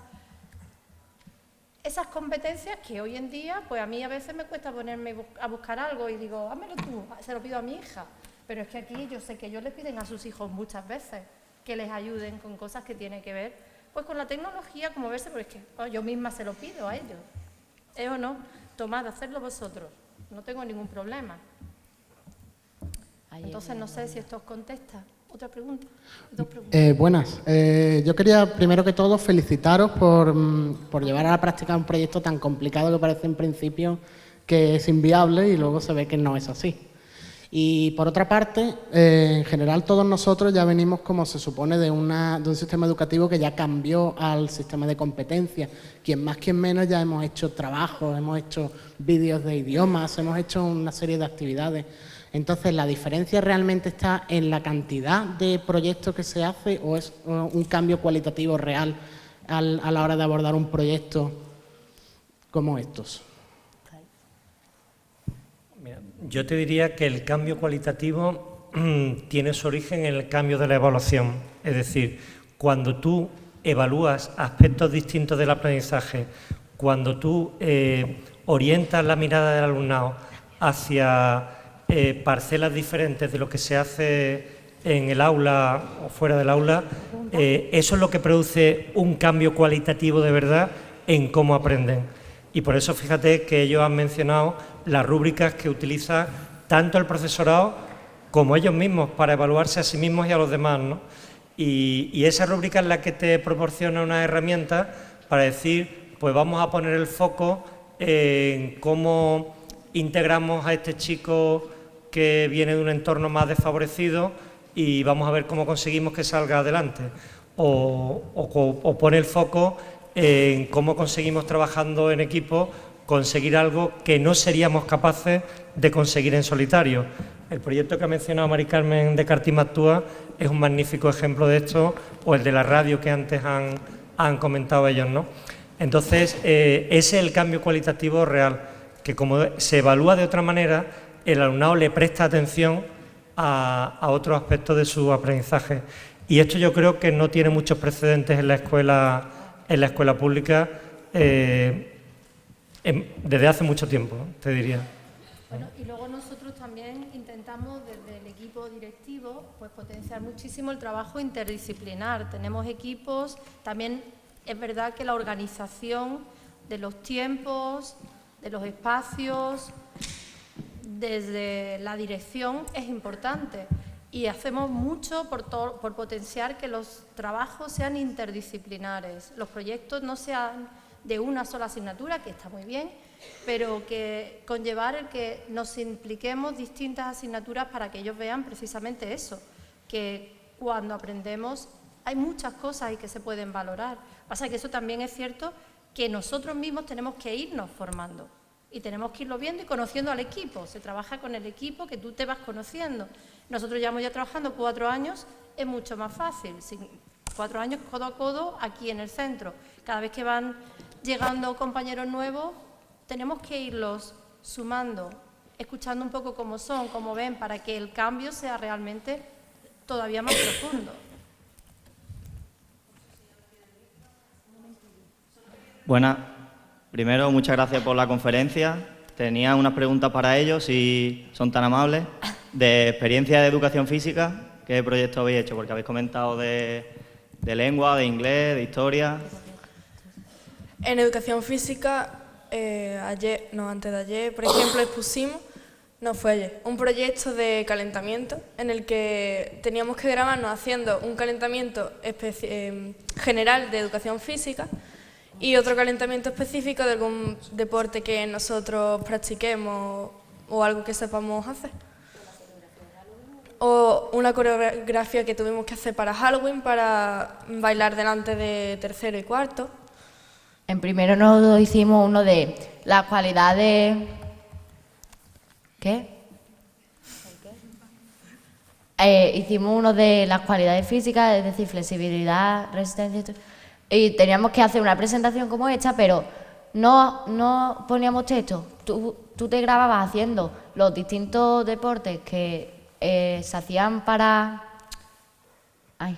competencias que hoy en día, pues a mí a veces me cuesta ponerme a buscar algo y digo, házmelo tú, se lo pido a mi hija. Pero es que aquí yo sé que ellos les piden a sus hijos muchas veces que les ayuden con cosas que tienen que ver pues con la tecnología, como verse, porque es que yo misma se lo pido a ellos. ¿Es o no? Tomad, hacedlo vosotros. No tengo ningún problema. Entonces no sé si esto os contesta. ¿Otra pregunta? Dos preguntas. Buenas. Yo quería, primero que todo, felicitaros por llevar a la práctica un proyecto tan complicado que parece en principio que es inviable y luego se ve que no es así. Y por otra parte, en general todos nosotros ya venimos, como se supone, de un sistema educativo que ya cambió al sistema de competencia. Quien más, quien menos, ya hemos hecho trabajos, hemos hecho vídeos de idiomas, hemos hecho una serie de actividades. Entonces, ¿la diferencia realmente está en la cantidad de proyectos que se hace o es un cambio cualitativo real a la hora de abordar un proyecto como estos? Yo te diría que el cambio cualitativo tiene su origen en el cambio de la evaluación. Es decir, cuando tú evalúas aspectos distintos del aprendizaje, cuando tú orientas la mirada del alumnado hacia parcelas diferentes de lo que se hace en el aula o fuera del aula, eso es lo que produce un cambio cualitativo de verdad en cómo aprenden. Y por eso fíjate que ellos han mencionado las rúbricas que utiliza tanto el profesorado como ellos mismos para evaluarse a sí mismos y a los demás, ¿no? Y esa rúbrica es la que te proporciona una herramienta para decir, pues vamos a poner el foco en cómo integramos a este chico que viene de un entorno más desfavorecido y vamos a ver cómo conseguimos que salga adelante. O pone el foco en cómo conseguimos, trabajando en equipo, conseguir algo que no seríamos capaces de conseguir en solitario. El proyecto que ha mencionado Mari Carmen de Cartima Actúa es un magnífico ejemplo de esto, o el de la radio que antes han comentado ellos, ¿no? Entonces, ese es el cambio cualitativo real, que como se evalúa de otra manera, el alumnado le presta atención a otros aspectos de su aprendizaje. Y esto yo creo que no tiene muchos precedentes en la escuela pública desde hace mucho tiempo, te diría. Bueno, y luego nosotros también intentamos desde el equipo directivo pues potenciar muchísimo el trabajo interdisciplinar. Tenemos equipos, también es verdad que la organización de los tiempos, de los espacios, desde la dirección es importante. Y hacemos mucho por potenciar que los trabajos sean interdisciplinares, los proyectos no sean de una sola asignatura, que está muy bien, pero que conllevar el que nos impliquemos distintas asignaturas para que ellos vean precisamente eso, que cuando aprendemos hay muchas cosas ahí que se pueden valorar. Pasa que eso también es cierto que nosotros mismos tenemos que irnos formando y tenemos que irlo viendo y conociendo al equipo. Se trabaja con el equipo que tú te vas conociendo. Nosotros llevamos ya trabajando 4 años, es mucho más fácil. 4 años codo a codo aquí en el centro. Cada vez que van llegando compañeros nuevos, tenemos que irlos sumando, escuchando un poco cómo son, cómo ven, para que el cambio sea realmente todavía más profundo. Buenas. Primero, muchas gracias por la conferencia. Tenía unas preguntas para ellos, si son tan amables. De experiencia de educación física, ¿qué proyecto habéis hecho? Porque habéis comentado de lengua, de inglés, de historia. En educación física, antes de ayer, por ejemplo, expusimos, no fue ayer, un proyecto de calentamiento en el que teníamos que grabarnos haciendo un calentamiento general de educación física y otro calentamiento específico de algún deporte que nosotros practiquemos o algo que sepamos hacer. O una coreografía que tuvimos que hacer para Halloween, para bailar delante de tercero y cuarto. En primero nos hicimos uno de las cualidades... ¿Qué? Hicimos uno de las cualidades físicas, es decir, flexibilidad, resistencia... Y teníamos que hacer una presentación como esta, pero no poníamos texto. Tú te grababas haciendo los distintos deportes que se hacían para... Ay.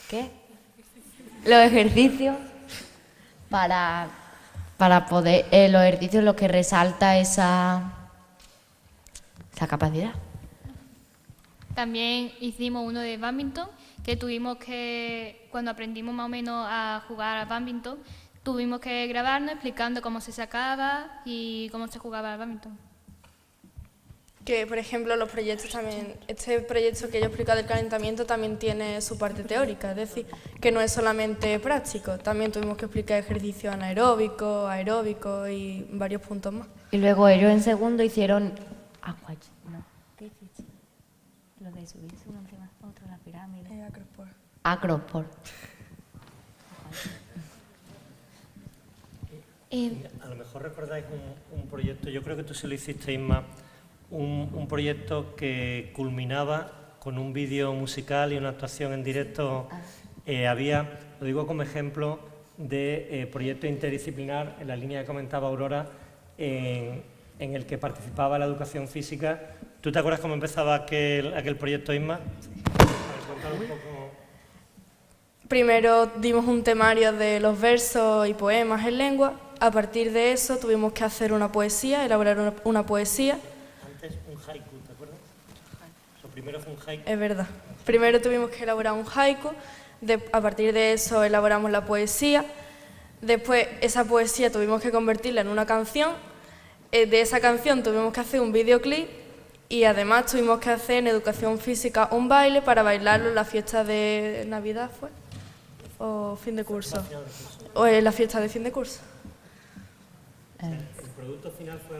¿Qué? Los ejercicios para poder... los ejercicios en los que resalta esa capacidad. También hicimos uno de bádminton, que tuvimos que, cuando aprendimos más o menos a jugar a bádminton, tuvimos que grabarnos explicando cómo se sacaba y cómo se jugaba al bádminton. Que, por ejemplo, los proyectos también, este proyecto que yo he explicado del calentamiento también tiene su parte teórica, es decir, que no es solamente práctico, también tuvimos que explicar ejercicios anaeróbicos, aeróbicos y varios puntos más. Y luego ellos en segundo hicieron ¿qué hiciste? Lo de subirse uno encima de otro, la pirámide. Acropor. A lo mejor recordáis un proyecto, yo creo que tú sí lo hiciste, Isma, un proyecto que culminaba con un vídeo musical y una actuación en directo. Había, lo digo como ejemplo, de proyecto interdisciplinar en la línea que comentaba Aurora, en el que participaba la educación física. ¿Tú te acuerdas cómo empezaba aquel proyecto, Isma? Contar un poco. Primero dimos un temario de los versos y poemas en lengua. A partir de eso tuvimos que hacer una poesía, elaborar una poesía. Antes un haiku, ¿te acuerdas? Lo primero fue un haiku. Es verdad. Primero tuvimos que elaborar un haiku, a partir de eso elaboramos la poesía. Después esa poesía tuvimos que convertirla en una canción. De esa canción tuvimos que hacer un videoclip y además tuvimos que hacer en educación física un baile para bailarlo en la fiesta de Navidad, ¿fue? ¿O fin de curso? ¿O en la fiesta de fin de curso? El producto final fue...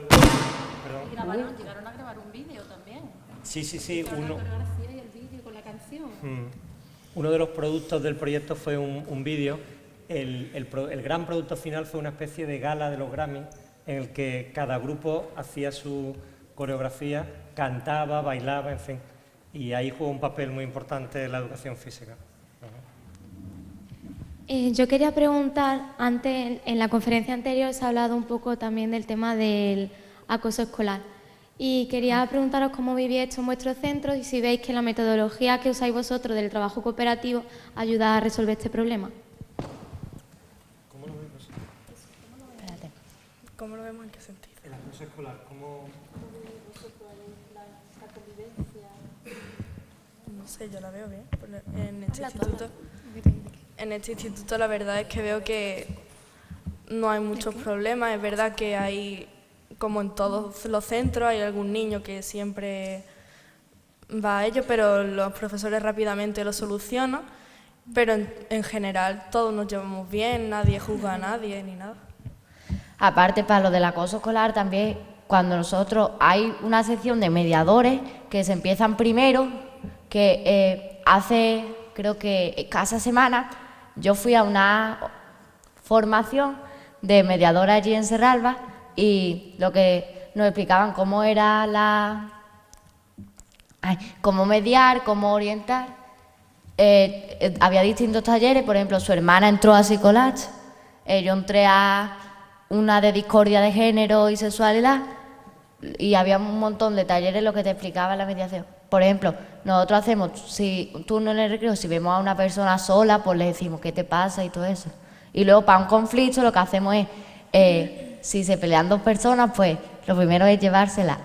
Llegaron a grabar un vídeo también. Sí. Uno. Y el vídeo con la canción. Uno de los productos del proyecto fue un vídeo. El gran producto final fue una especie de gala de los Grammy en el que cada grupo hacía su coreografía, cantaba, bailaba, en fin. Y ahí jugó un papel muy importante la educación física. Yo quería preguntar, antes en la conferencia anterior se ha hablado un poco también del tema del acoso escolar y quería preguntaros cómo vivís esto en vuestros centros y si veis que la metodología que usáis vosotros del trabajo cooperativo ayuda a resolver este problema. ¿Cómo lo vemos? Espérate. ¿Cómo lo vemos en qué sentido? El acoso escolar, ¿cómo...? No sé, yo la veo bien. En este instituto la verdad es que veo que no hay muchos problemas. Es verdad que hay, como en todos los centros, hay algún niño que siempre va a ello, pero los profesores rápidamente lo solucionan. Pero en general todos nos llevamos bien, nadie juzga a nadie ni nada. Aparte, para lo del acoso escolar también, cuando nosotros hay una sección de mediadores que se empiezan primero, que hace, creo que escasa semana, yo fui a una formación de mediadora allí en Serralba y lo que nos explicaban cómo era cómo mediar, cómo orientar. Había distintos talleres, por ejemplo, su hermana entró a Psicolach, yo entré a una de discordia de género y sexualidad y había un montón de talleres en los que te explicaba la mediación. Por ejemplo, nosotros hacemos, si un turno en el recreo, si vemos a una persona sola, pues le decimos qué te pasa y todo eso. Y luego para un conflicto lo que hacemos es, si se pelean dos personas, pues lo primero es llevársela.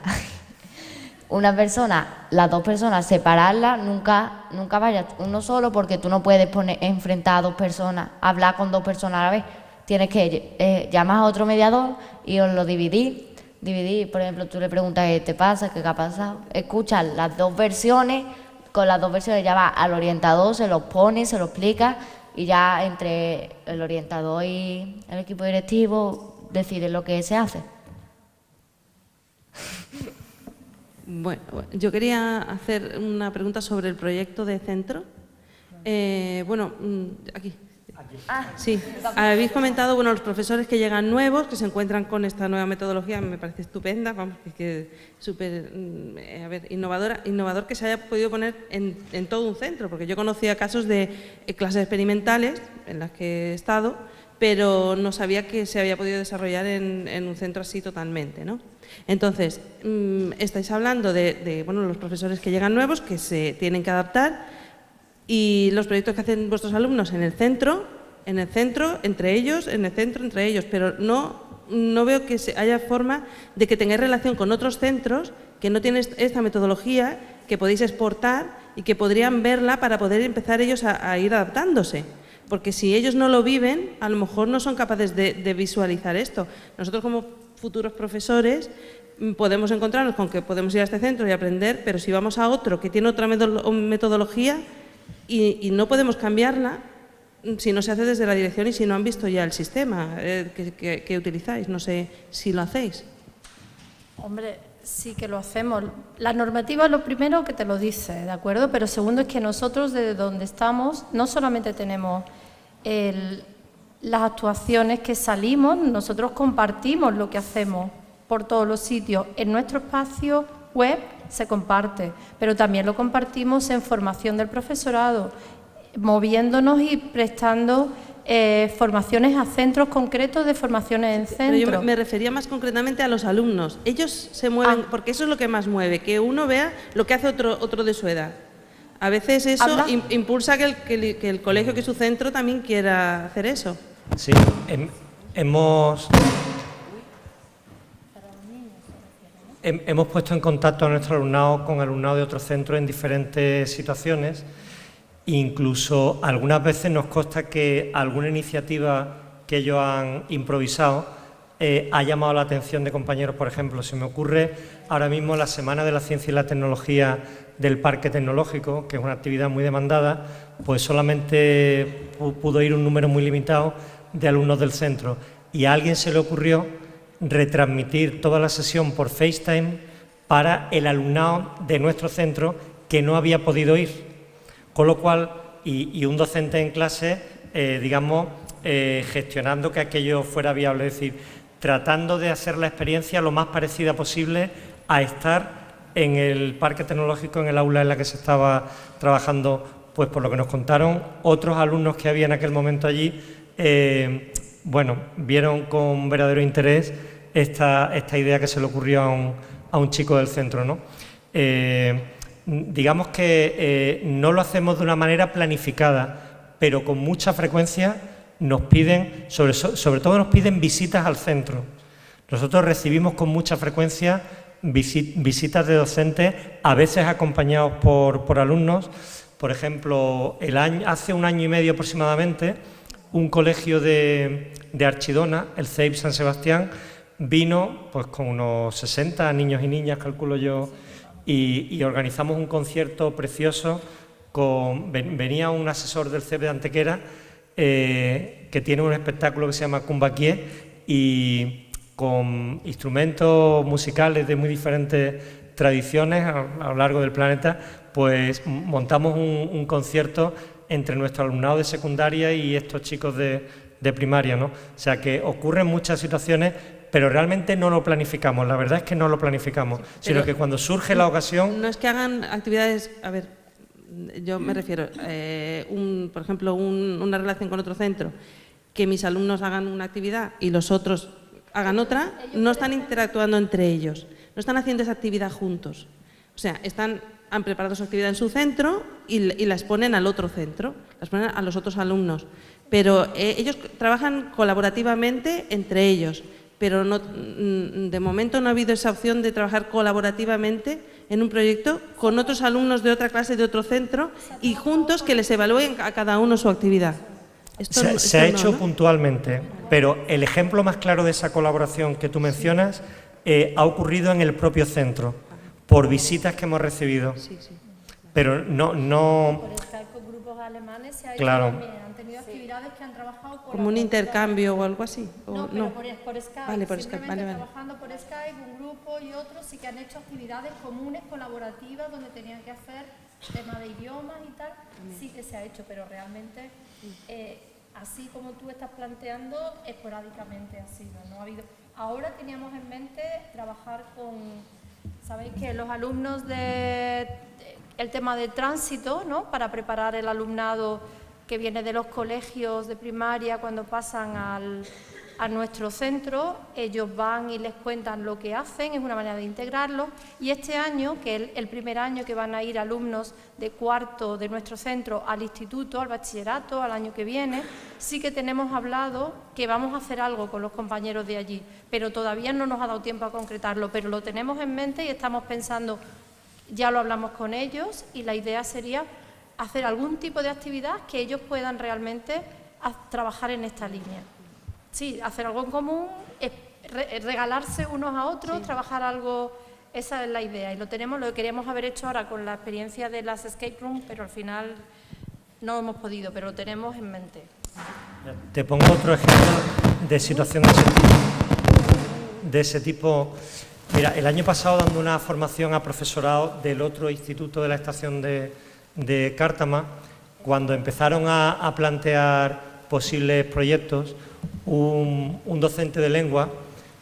Una persona, las dos personas, separarlas, nunca vayas uno solo porque tú no puedes enfrentar a dos personas, hablar con dos personas a la vez. Tienes que llamar a otro mediador y os lo dividís. Por ejemplo, tú le preguntas qué te pasa, qué ha pasado. Escuchas las dos versiones, con las dos versiones ya va al orientador, se los pone, se lo explica y ya entre el orientador y el equipo directivo deciden lo que se hace. Bueno, yo quería hacer una pregunta sobre el proyecto de centro. Aquí. Sí, habéis comentado, los profesores que llegan nuevos, que se encuentran con esta nueva metodología, me parece estupenda, que súper innovador que se haya podido poner en todo un centro, porque yo conocía casos de clases experimentales en las que he estado, pero no sabía que se había podido desarrollar en un centro así totalmente, ¿no? Entonces, estáis hablando de los profesores que llegan nuevos, que se tienen que adaptar, y los proyectos que hacen vuestros alumnos en el centro, entre ellos, pero no veo que haya forma de que tengáis relación con otros centros que no tienen esta metodología que podéis exportar y que podrían verla para poder empezar ellos a ir adaptándose. Porque si ellos no lo viven, a lo mejor no son capaces de visualizar esto. Nosotros como futuros profesores podemos encontrarnos con que podemos ir a este centro y aprender, pero si vamos a otro que tiene otra metodología y no podemos cambiarla, si no se hace desde la dirección y si no han visto ya el sistema que utilizáis. No sé si lo hacéis. Hombre, sí que lo hacemos. La normativa es lo primero que te lo dice, ¿de acuerdo? Pero segundo es que nosotros desde donde estamos no solamente tenemos las actuaciones que salimos, nosotros compartimos lo que hacemos por todos los sitios. En nuestro espacio web se comparte, pero también lo compartimos en formación del profesorado, moviéndonos y prestando formaciones a centros concretos de formaciones en centro. Pero yo me refería más concretamente a los alumnos. Ellos se mueven, porque eso es lo que más mueve, que uno vea lo que hace otro de su edad. A veces eso impulsa que el colegio, que es su centro, también quiera hacer eso. Sí, hemos puesto en contacto a nuestro alumnado con alumnado de otros centros en diferentes situaciones. Incluso algunas veces nos consta que alguna iniciativa que ellos han improvisado ha llamado la atención de compañeros. Por ejemplo, se me ocurre ahora mismo la Semana de la Ciencia y la Tecnología del Parque Tecnológico, que es una actividad muy demandada, pues solamente pudo ir un número muy limitado de alumnos del centro. Y a alguien se le ocurrió retransmitir toda la sesión por FaceTime para el alumnado de nuestro centro que no había podido ir. Con lo cual, y un docente en clase, gestionando que aquello fuera viable, es decir, tratando de hacer la experiencia lo más parecida posible a estar en el parque tecnológico, en el aula en la que se estaba trabajando. Pues por lo que nos contaron otros alumnos que había en aquel momento allí, vieron con verdadero interés esta idea que se le ocurrió a un chico del centro, ¿no? Digamos que no lo hacemos de una manera planificada, pero con mucha frecuencia nos piden, sobre todo nos piden visitas al centro. Nosotros recibimos con mucha frecuencia visitas de docentes, a veces acompañados por alumnos. Por ejemplo, hace un año y medio aproximadamente, un colegio de Archidona, el CEIP San Sebastián, vino pues con unos 60 niños y niñas, calculo yo, y organizamos un concierto precioso. Venía un asesor del CEP de Antequera que tiene un espectáculo que se llama Cumbaquié, y con instrumentos musicales de muy diferentes tradiciones a lo largo del planeta, pues montamos un concierto entre nuestro alumnado de secundaria y estos chicos de primaria, ¿no? O sea que ocurren muchas situaciones, pero realmente no lo planificamos. La verdad es que no lo planificamos, sino que cuando surge la ocasión... No es que hagan actividades... A ver, yo me refiero, por ejemplo, una relación con otro centro, que mis alumnos hagan una actividad y los otros hagan otra, no están interactuando entre ellos, no están haciendo esa actividad juntos. O sea, han preparado su actividad en su centro y la exponen al otro centro, la exponen a los otros alumnos. Pero ellos trabajan colaborativamente entre ellos, pero de momento no ha habido esa opción de trabajar colaborativamente en un proyecto con otros alumnos de otra clase, de otro centro, y juntos que les evalúen a cada uno su actividad. Se ha hecho puntualmente, pero el ejemplo más claro de esa colaboración que tú mencionas ha ocurrido en el propio centro, por visitas que hemos recibido. Pero no... Por estar con grupos alemanes se ha hecho claro. También, han tenido actividades que han trabajado por... ¿Como un intercambio o algo así? No, pero por Skype. Vale, por Skype, vale. Trabajando por Skype, un grupo y otro sí que han hecho actividades comunes, colaborativas, donde tenían que hacer temas de idiomas y tal. Sí que se ha hecho, pero realmente, así como tú estás planteando, esporádicamente ha sido. No ha habido... Ahora teníamos en mente trabajar con... Sabéis que los alumnos el tema de tránsito, ¿no? Para preparar el alumnado que viene de los colegios de primaria cuando pasan a nuestro centro, ellos van y les cuentan lo que hacen, es una manera de integrarlos. Y este año, que es el primer año que van a ir alumnos de cuarto de nuestro centro al instituto, al bachillerato, al año que viene, sí que tenemos hablado que vamos a hacer algo con los compañeros de allí, pero todavía no nos ha dado tiempo a concretarlo, pero lo tenemos en mente y estamos pensando Ya lo hablamos con ellos y la idea sería hacer algún tipo de actividad que ellos puedan realmente trabajar en esta línea. Sí, hacer algo en común, regalarse unos a otros, trabajar algo, esa es la idea. Y lo que queríamos haber hecho ahora con la experiencia de las escape room, pero al final no hemos podido, pero lo tenemos en mente. Te pongo otro ejemplo de situación de ese tipo. Mira, el año pasado, dando una formación a profesorado del otro instituto de la estación de Cártama, cuando empezaron a plantear posibles proyectos, un docente de lengua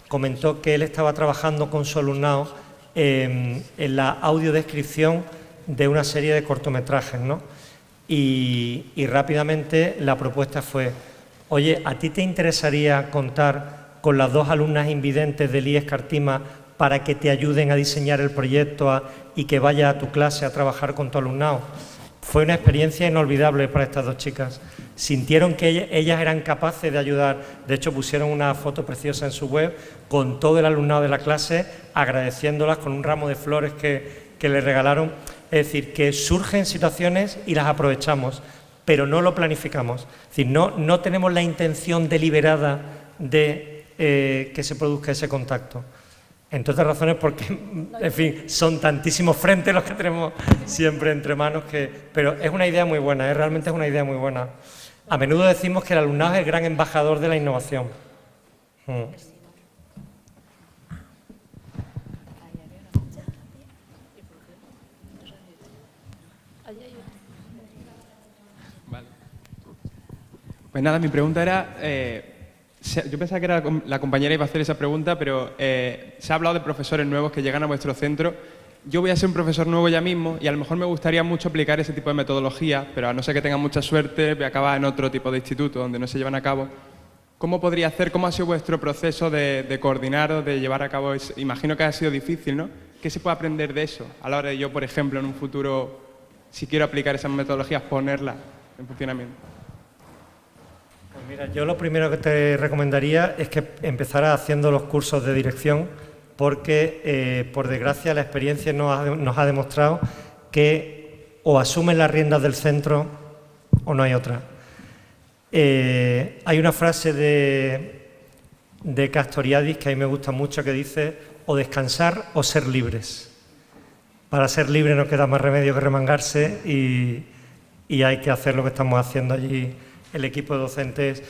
comentó que él estaba trabajando con su alumnado en la audiodescripción de una serie de cortometrajes, ¿no? Y rápidamente la propuesta fue: oye, ¿a ti te interesaría contar con las 2 alumnas invidentes del IES Cartima para que te ayuden a diseñar el proyecto y que vaya a tu clase a trabajar con tu alumnado? Fue una experiencia inolvidable para estas 2 chicas. Sintieron que ellas eran capaces de ayudar. De hecho, pusieron una foto preciosa en su web con todo el alumnado de la clase, agradeciéndolas con un ramo de flores que les regalaron. Es decir, que surgen situaciones y las aprovechamos, pero no lo planificamos. Es decir, no tenemos la intención deliberada de que se produzca ese contacto. Entre otras razones porque, en fin, son tantísimos frentes los que tenemos siempre entre manos pero es una idea muy buena, realmente es una idea muy buena. A menudo decimos que el alumnado es el gran embajador de la innovación. Vale. Pues nada, mi pregunta era... yo pensaba que la compañera iba a hacer esa pregunta, pero se ha hablado de profesores nuevos que llegan a vuestro centro. Yo voy a ser un profesor nuevo ya mismo y a lo mejor me gustaría mucho aplicar ese tipo de metodología, pero a no ser que tenga mucha suerte, voy a acabar en otro tipo de instituto donde no se llevan a cabo. ¿Cómo podría hacer, cómo ha sido vuestro proceso de coordinar o de llevar a cabo eso? Imagino que ha sido difícil, ¿no? ¿Qué se puede aprender de eso? A la hora de yo, por ejemplo, en un futuro, si quiero aplicar esas metodologías, ponerlas en funcionamiento. Pues mira, yo lo primero que te recomendaría es que empezaras haciendo los cursos de dirección, porque, por desgracia, la experiencia nos ha demostrado que o asumen las riendas del centro o no hay otra. Hay una frase de Castoriadis que a mí me gusta mucho, que dice: o descansar o ser libres. Para ser libre no queda más remedio que remangarse y hay que hacer lo que estamos haciendo allí el equipo de docentes.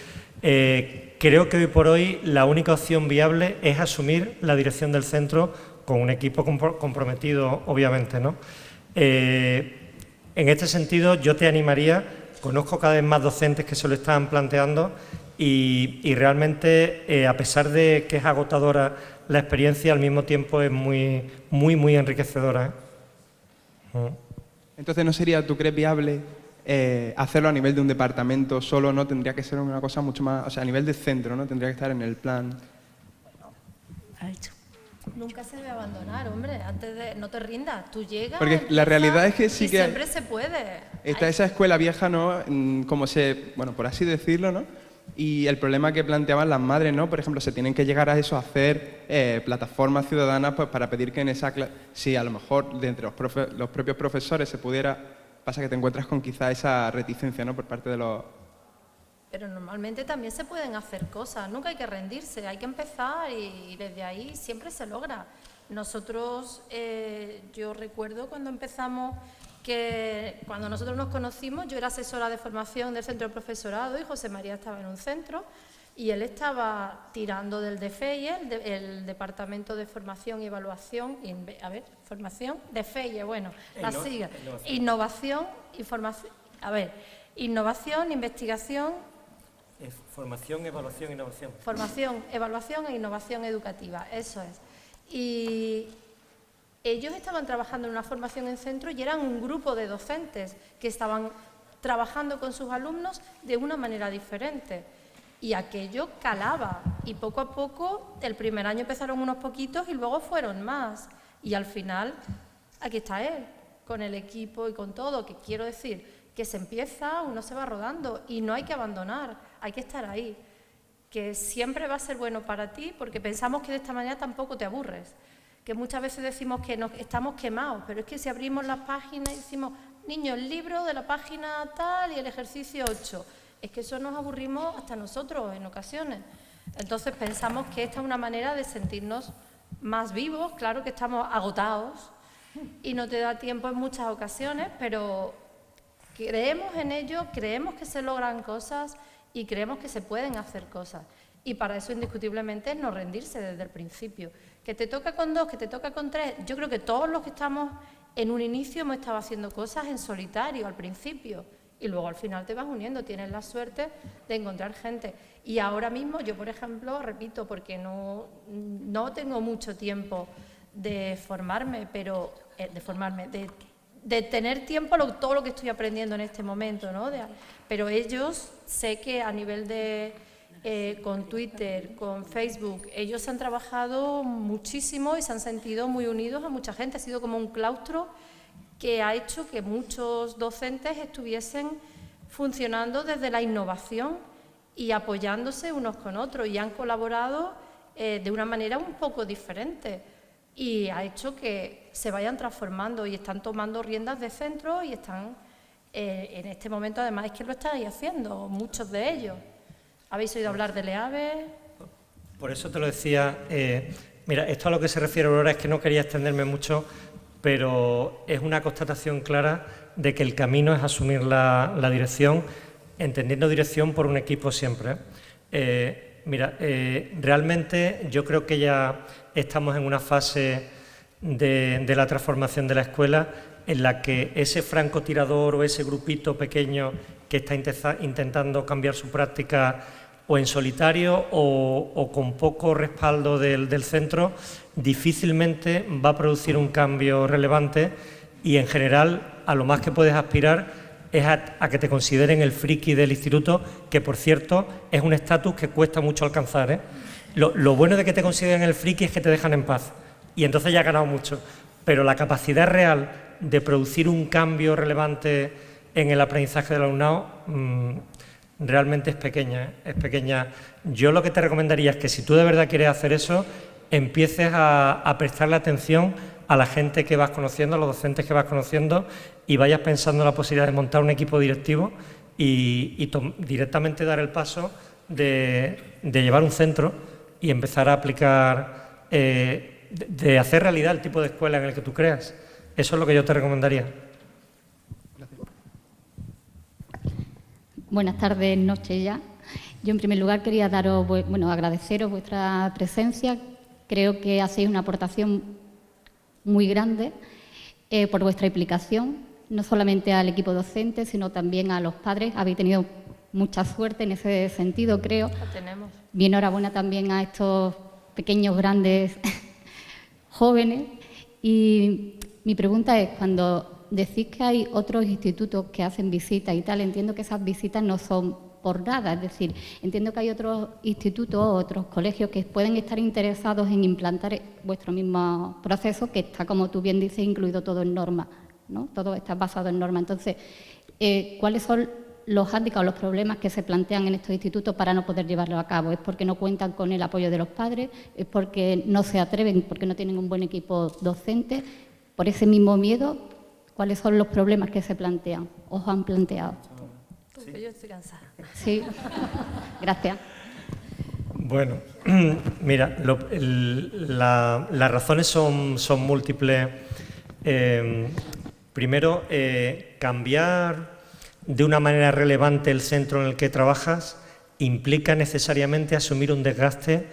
Creo que hoy por hoy la única opción viable es asumir la dirección del centro con un equipo comprometido, obviamente, ¿no? En este sentido, yo te animaría, conozco cada vez más docentes que se lo están planteando y realmente, a pesar de que es agotadora la experiencia, al mismo tiempo es muy enriquecedora, ¿eh? Entonces, ¿no sería, tú crees, viable hacerlo a nivel de un departamento solo? ¿No? Tendría que ser una cosa mucho más, o sea, a nivel de centro, ¿no? Tendría que estar en el plan. Nunca se debe abandonar, hombre. No te rindas, tú llegas. Porque la realidad es que sí que siempre se puede. Está esa escuela vieja, ¿no? Como bueno, por así decirlo, ¿no? Y el problema que planteaban las madres, ¿no? Por ejemplo, se tienen que llegar a eso, a hacer plataformas ciudadanas, pues, para pedir que en esa clase, sí, a lo mejor de entre los propios profesores se pudiera. Pasa que te encuentras con quizá esa reticencia, ¿no? Por parte de los... Pero normalmente también se pueden hacer cosas, nunca hay que rendirse, hay que empezar y desde ahí siempre se logra. Nosotros, yo recuerdo cuando empezamos, que cuando nosotros nos conocimos, yo era asesora de formación del centro de profesorado y José María estaba en un centro y él estaba tirando del DFEIE, el Departamento de Formación y Evaluación, formación, DFEIE, bueno, la sigla, innovación y formación, innovación, investigación. Formación, evaluación, innovación. Formación, evaluación e innovación educativa, eso es. Y ellos estaban trabajando en una formación en centro y eran un grupo de docentes que estaban trabajando con sus alumnos de una manera diferente. Y aquello calaba. Y poco a poco, el primer año empezaron unos poquitos y luego fueron más. Y al final, aquí está él, con el equipo y con todo, que quiero decir que se empieza, uno se va rodando y no hay que abandonar, hay que estar ahí. Que siempre va a ser bueno para ti porque pensamos que de esta manera tampoco te aburres. que muchas veces decimos que estamos quemados, pero es que si abrimos las páginas y decimos, niños, el libro de la página tal y el ejercicio 8, es que eso nos aburrimos hasta nosotros en ocasiones. Entonces pensamos que esta es una manera de sentirnos más vivos. Claro que estamos agotados y no te da tiempo en muchas ocasiones, pero creemos en ello, creemos que se logran cosas y creemos que se pueden hacer cosas. Y para eso, indiscutiblemente, es no rendirse desde el principio. Que te toca con 2, que te toca con 3. Yo creo que todos los que estamos en un inicio hemos estado haciendo cosas en solitario al principio y luego al final te vas uniendo, tienes la suerte de encontrar gente. Y ahora mismo yo, por ejemplo, repito, porque no tengo mucho tiempo de formarme, pero de tener tiempo todo lo que estoy aprendiendo en este momento, ¿no? Pero ellos, sé que a nivel de con Twitter, con Facebook, ellos han trabajado muchísimo y se han sentido muy unidos a mucha gente. Ha sido como un claustro que ha hecho que muchos docentes estuviesen funcionando desde la innovación y apoyándose unos con otros, y han colaborado de una manera un poco diferente, y ha hecho que se vayan transformando y están tomando riendas de centro y están en este momento, además es que lo estáis haciendo, muchos de ellos. ¿Habéis oído hablar de LEAVE? Por eso te lo decía. Mira, esto a lo que se refiere Aurora es que no quería extenderme mucho, pero es una constatación clara de que el camino es asumir la dirección, entendiendo dirección por un equipo siempre. Realmente yo creo que ya estamos en una fase de la transformación de la escuela en la que ese francotirador o ese grupito pequeño que está intentando cambiar su práctica o en solitario o con poco respaldo del centro, difícilmente va a producir un cambio relevante, y en general a lo más que puedes aspirar es a que te consideren el friki del instituto, que por cierto es un estatus que cuesta mucho alcanzar, ¿eh? Lo bueno de que te consideren el friki es que te dejan en paz, y entonces ya has ganado mucho, pero la capacidad real de producir un cambio relevante en el aprendizaje del alumnado realmente es pequeña, ¿eh? Es pequeña. Yo lo que te recomendaría es que si tú de verdad quieres hacer eso, empieces a prestarle atención a la gente que vas conociendo, a los docentes que vas conociendo, y vayas pensando en la posibilidad de montar un equipo directivo y directamente dar el paso de llevar un centro y empezar a aplicar, de hacer realidad el tipo de escuela en el que tú creas. Eso es lo que yo te recomendaría. Buenas tardes, noche ya. Yo en primer lugar quería agradeceros vuestra presencia. Creo que hacéis una aportación muy grande por vuestra implicación, no solamente al equipo docente, sino también a los padres. Habéis tenido mucha suerte en ese sentido, creo. La tenemos. Y enhorabuena también a estos pequeños, grandes jóvenes. Y mi pregunta es, cuando decís que hay otros institutos que hacen visitas y tal, entiendo que esas visitas no son por nada, es decir, entiendo que hay otros institutos o otros colegios que pueden estar interesados en implantar vuestro mismo proceso, que está, como tú bien dices, incluido todo en norma, ¿no? Todo está basado en norma. Entonces, ¿cuáles son los hándicaps o los problemas que se plantean en estos institutos para no poder llevarlo a cabo? ¿Es porque no cuentan con el apoyo de los padres? ¿Es porque no se atreven, porque no tienen un buen equipo docente? ¿Por ese mismo miedo? ¿Cuáles son los problemas que se plantean? ¿Os han planteado? Porque yo estoy cansada. Sí, gracias. Bueno, mira, las razones son múltiples. Primero, cambiar de una manera relevante el centro en el que trabajas implica necesariamente asumir un desgaste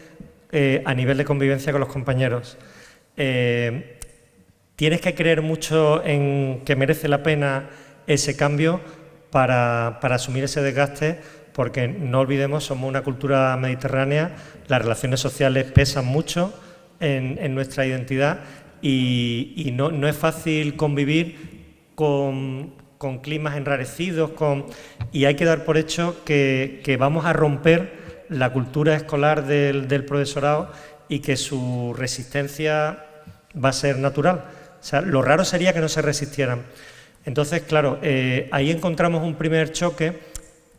a nivel de convivencia con los compañeros. Tienes que creer mucho en que merece la pena ese cambio para asumir ese desgaste, porque no olvidemos, somos una cultura mediterránea, las relaciones sociales pesan mucho en nuestra identidad y no es fácil convivir con climas enrarecidos, y hay que dar por hecho que vamos a romper la cultura escolar del profesorado y que su resistencia va a ser natural. O sea, lo raro sería que no se resistieran. Entonces, claro, ahí encontramos un primer choque.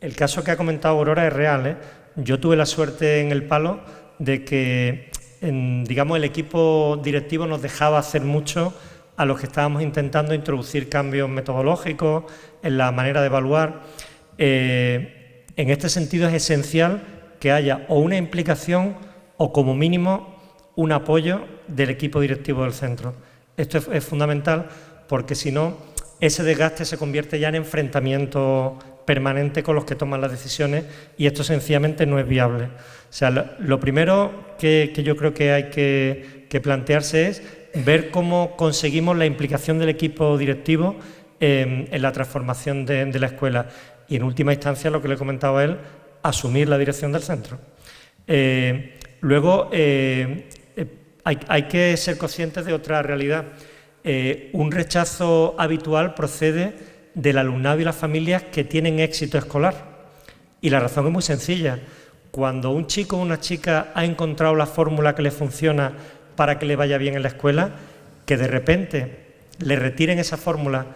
El caso que ha comentado Aurora es real, ¿eh? Yo tuve la suerte en El Palo de que digamos, el equipo directivo nos dejaba hacer mucho a los que estábamos intentando introducir cambios metodológicos en la manera de evaluar. En este sentido es esencial que haya o una implicación o como mínimo un apoyo del equipo directivo del centro. Esto es fundamental porque si no, ese desgaste se convierte ya en enfrentamiento permanente con los que toman las decisiones y esto sencillamente no es viable. O sea, lo primero que yo creo que hay que plantearse es ver cómo conseguimos la implicación del equipo directivo en la transformación de la escuela y en última instancia, lo que le he comentado a él, asumir la dirección del centro. Luego, hay que ser conscientes de otra realidad. Un rechazo habitual procede del alumnado y las familias que tienen éxito escolar. Y la razón es muy sencilla. Cuando un chico o una chica ha encontrado la fórmula que le funciona para que le vaya bien en la escuela, que de repente le retiren esa fórmula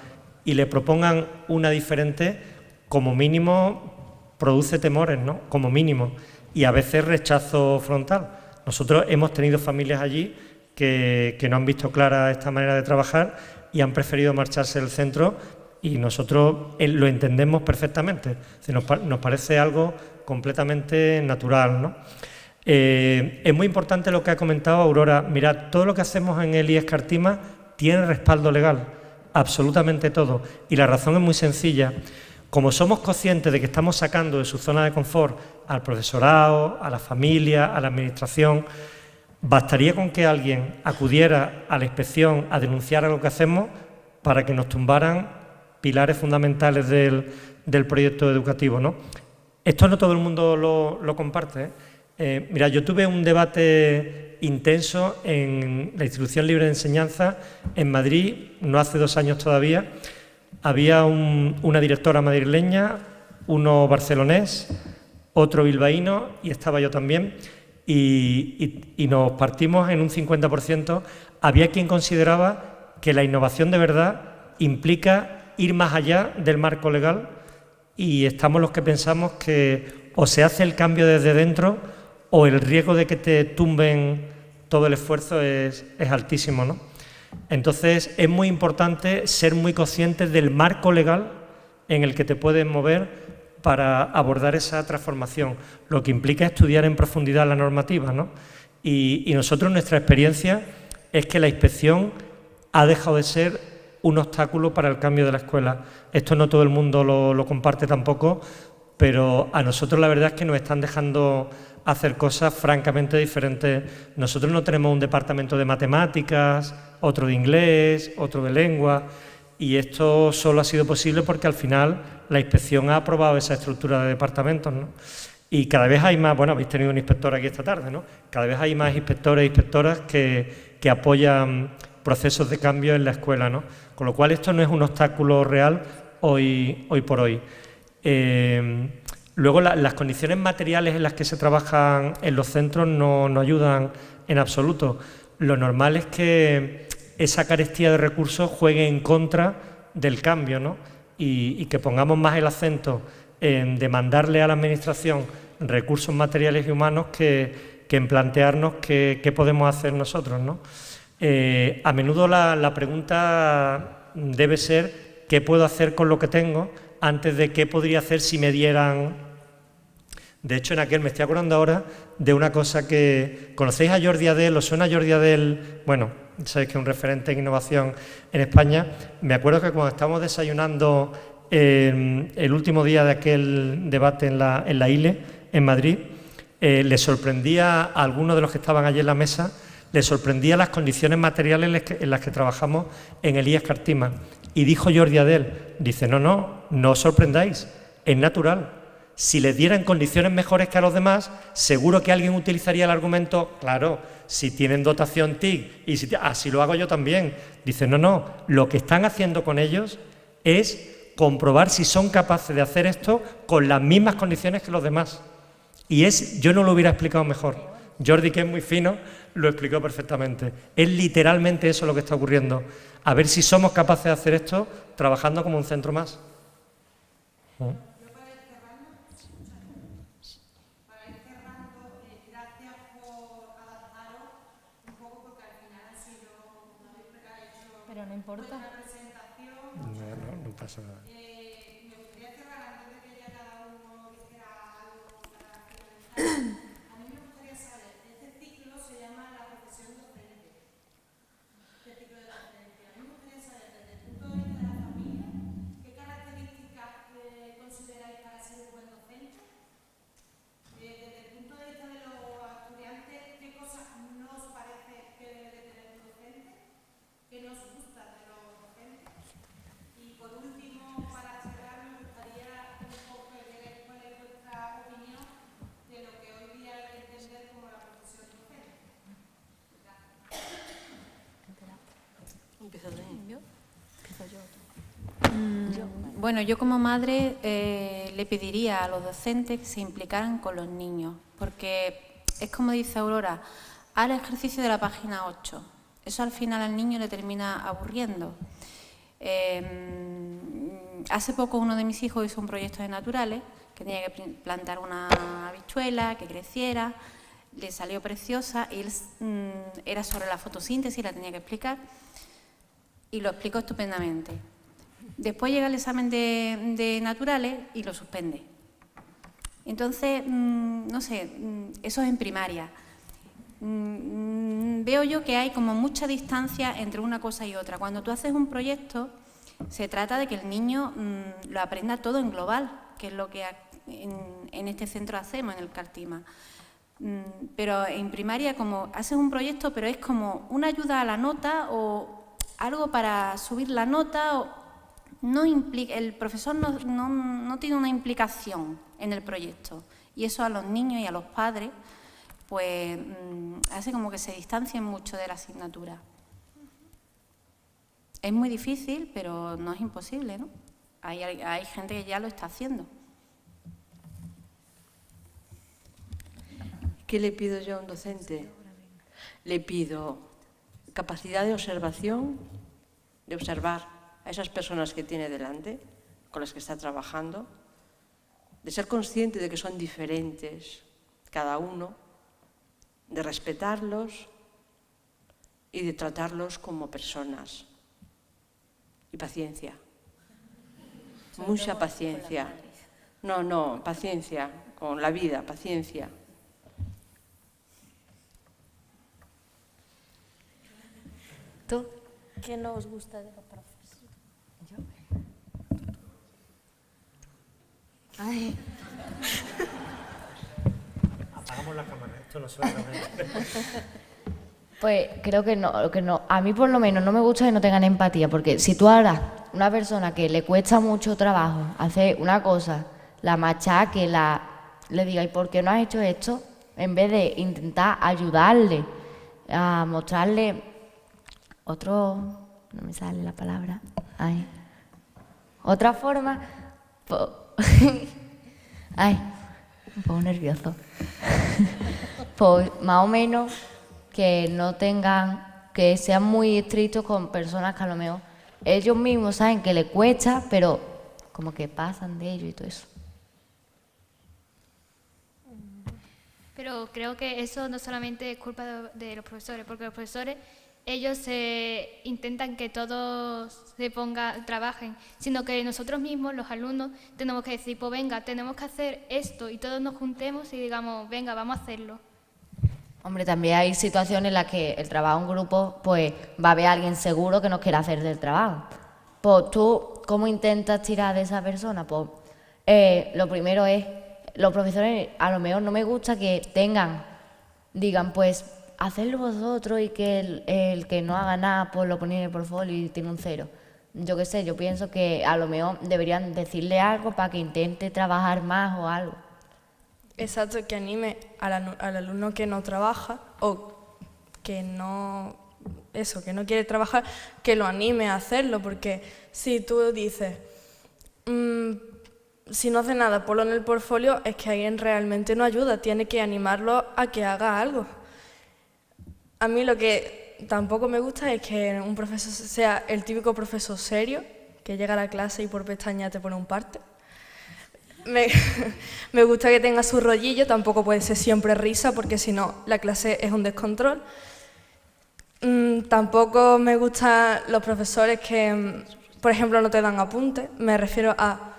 y le propongan una diferente, como mínimo produce temores, ¿no? Como mínimo. Y a veces rechazo frontal. Nosotros hemos tenido familias allí que no han visto clara esta manera de trabajar y han preferido marcharse del centro y nosotros lo entendemos perfectamente. Nos parece algo completamente natural, ¿no? Es muy importante lo que ha comentado Aurora. Mirad, todo lo que hacemos en el IES Cartima tiene respaldo legal, absolutamente todo. Y la razón es muy sencilla. Como somos conscientes de que estamos sacando de su zona de confort al profesorado, a la familia, a la administración, bastaría con que alguien acudiera a la inspección a denunciar algo que hacemos para que nos tumbaran pilares fundamentales del proyecto educativo, ¿no? Esto no todo el mundo lo comparte, ¿eh? Mira, yo tuve un debate intenso en la Institución Libre de Enseñanza en Madrid, no hace 2 años todavía. Había una directora madrileña, uno barcelonés, otro bilbaíno y estaba yo también. Y nos partimos en un 50%. Había quien consideraba que la innovación de verdad implica ir más allá del marco legal y estamos los que pensamos que o se hace el cambio desde dentro o el riesgo de que te tumben todo el esfuerzo es altísimo, ¿no? Entonces es muy importante ser muy conscientes del marco legal en el que te puedes mover para abordar esa transformación, lo que implica estudiar en profundidad la normativa, ¿no? Y nosotros, nuestra experiencia es que la inspección ha dejado de ser un obstáculo para el cambio de la escuela. Esto no todo el mundo lo comparte tampoco, pero a nosotros la verdad es que nos están dejando hacer cosas francamente diferentes. Nosotros no tenemos un departamento de matemáticas, otro de inglés, otro de lengua, y esto solo ha sido posible porque al final la inspección ha aprobado esa estructura de departamentos, ¿no? Y cada vez hay más, bueno, habéis tenido un inspector aquí esta tarde, ¿no? Cada vez hay más inspectores e inspectoras que apoyan procesos de cambio en la escuela, ¿no? Con lo cual esto no es un obstáculo real hoy por hoy. Luego las condiciones materiales en las que se trabajan en los centros no ayudan en absoluto. Lo normal es que esa carestía de recursos juegue en contra del cambio, ¿no? Y que pongamos más el acento en demandarle a la administración recursos materiales y humanos que en plantearnos qué podemos hacer nosotros, ¿no? A menudo la pregunta debe ser ¿qué puedo hacer con lo que tengo? Antes de qué podría hacer si me dieran. De hecho, me estoy acordando ahora de una cosa que... ¿Conocéis a Jordi Adel? ¿Os suena Jordi Adel? Bueno, sabéis que es un referente en innovación en España. Me acuerdo que cuando estábamos desayunando el último día de aquel debate en la ILE, en Madrid, le sorprendía a algunos de los que estaban allí en la mesa, le sorprendía las condiciones materiales en las que trabajamos en el IES Cartima. Y dijo Jordi Adel, dice, no os sorprendáis, es natural. Si les dieran condiciones mejores que a los demás, seguro que alguien utilizaría el argumento, claro, si tienen dotación TIC, y así lo hago yo también. Dice, no, lo que están haciendo con ellos es comprobar si son capaces de hacer esto con las mismas condiciones que los demás. Y yo no lo hubiera explicado mejor. Jordi, que es muy fino, lo explicó perfectamente. Es literalmente eso lo que está ocurriendo. A ver si somos capaces de hacer esto trabajando como un centro más. no importa. No pasa nada. Me gustaría cerrar antes de que ya cada uno dijera algo para finalizar. A mí me gustaría saber, este ciclo se llama la profesión docente. Este ciclo de docencia. A mí me gustaría saber, desde el punto de vista de la familia, ¿qué características consideráis para ser un buen docente? Desde el punto de vista de los estudiantes, ¿qué cosas no os parece que debe de tener un docente? ¿Qué nos gusta de los docentes? Y por último, para cerrar, me gustaría un poco ver cuál es vuestra opinión de lo que hoy día hay que entender como la profesión docente. ¿Empiezo yo? Bueno, yo como madre le pediría a los docentes que se implicaran con los niños, porque es como dice Aurora, al ejercicio de la página 8. Eso al final al niño le termina aburriendo. Hace poco uno de mis hijos hizo un proyecto de naturales, que tenía que plantar una habichuela, que creciera, le salió preciosa, y él, era sobre la fotosíntesis, la tenía que explicar, y lo explicó estupendamente. Después llega el examen de naturales y lo suspende. Entonces, no sé, eso es en primaria. Veo yo que hay como mucha distancia entre una cosa y otra. Cuando tú haces un proyecto, se trata de que el niño lo aprenda todo en global, que es lo que en este centro hacemos, en el Cartima. Pero en primaria, como haces un proyecto, pero es como una ayuda a la nota o algo para subir la nota, o no implica, el profesor no tiene una implicación en el proyecto, y eso a los niños y a los padres pues hace como que se distancien mucho de la asignatura. Es muy difícil, pero no es imposible, ¿no? Hay gente que ya lo está haciendo. ¿Qué le pido yo a un docente? Le pido capacidad de observación, de observar a esas personas que tiene delante, con las que está trabajando, de ser consciente de que son diferentes cada uno, de respetarlos y de tratarlos como personas. Y paciencia. Mucha paciencia. No, paciencia con la vida, paciencia. ¿Tú? ¿Qué no os gusta de los profesores? ¿Yo? Ay. Apagamos la cámara, esto no se va a ver. Pues creo que no. A mí por lo menos no me gusta que no tengan empatía, porque si tú ahora una persona que le cuesta mucho trabajo hacer una cosa, la machaque, le diga, ¿y por qué no has hecho esto? En vez de intentar ayudarle, a mostrarle no me sale la palabra, otra forma, un poco nervioso, pues más o menos que sean muy estrictos con personas que a lo mejor ellos mismos saben que les cuesta, pero como que pasan de ello y todo eso. Pero creo que eso no solamente es culpa de los profesores, porque los profesores, ellos intentan que todos trabajen, sino que nosotros mismos, los alumnos, tenemos que decir, pues venga, tenemos que hacer esto, y todos nos juntemos y digamos, venga, vamos a hacerlo. Hombre, también hay situaciones en las que el trabajo en grupo, pues va a haber alguien seguro que no quiera hacer del trabajo. Pues tú, ¿cómo intentas tirar de esa persona? Pues lo primero es, los profesores a lo mejor no me gusta que digan, pues hacerlo vosotros, y que el que no haga nada, pues lo pone en el portfolio y tiene un 0. Yo qué sé, yo pienso que a lo mejor deberían decirle algo para que intente trabajar más o algo. Exacto, que anime al alumno que no trabaja o que no quiere trabajar, que lo anime a hacerlo, porque si tú dices, si no hace nada, ponlo en el portfolio, es que alguien realmente no ayuda, tiene que animarlo a que haga algo. A mí lo que tampoco me gusta es que un profesor sea el típico profesor serio, que llega a la clase y por pestaña te pone un parte. Me gusta que tenga su rollillo, tampoco puede ser siempre risa, porque si no, la clase es un descontrol. Tampoco me gustan los profesores que, por ejemplo, no te dan apuntes. Me refiero a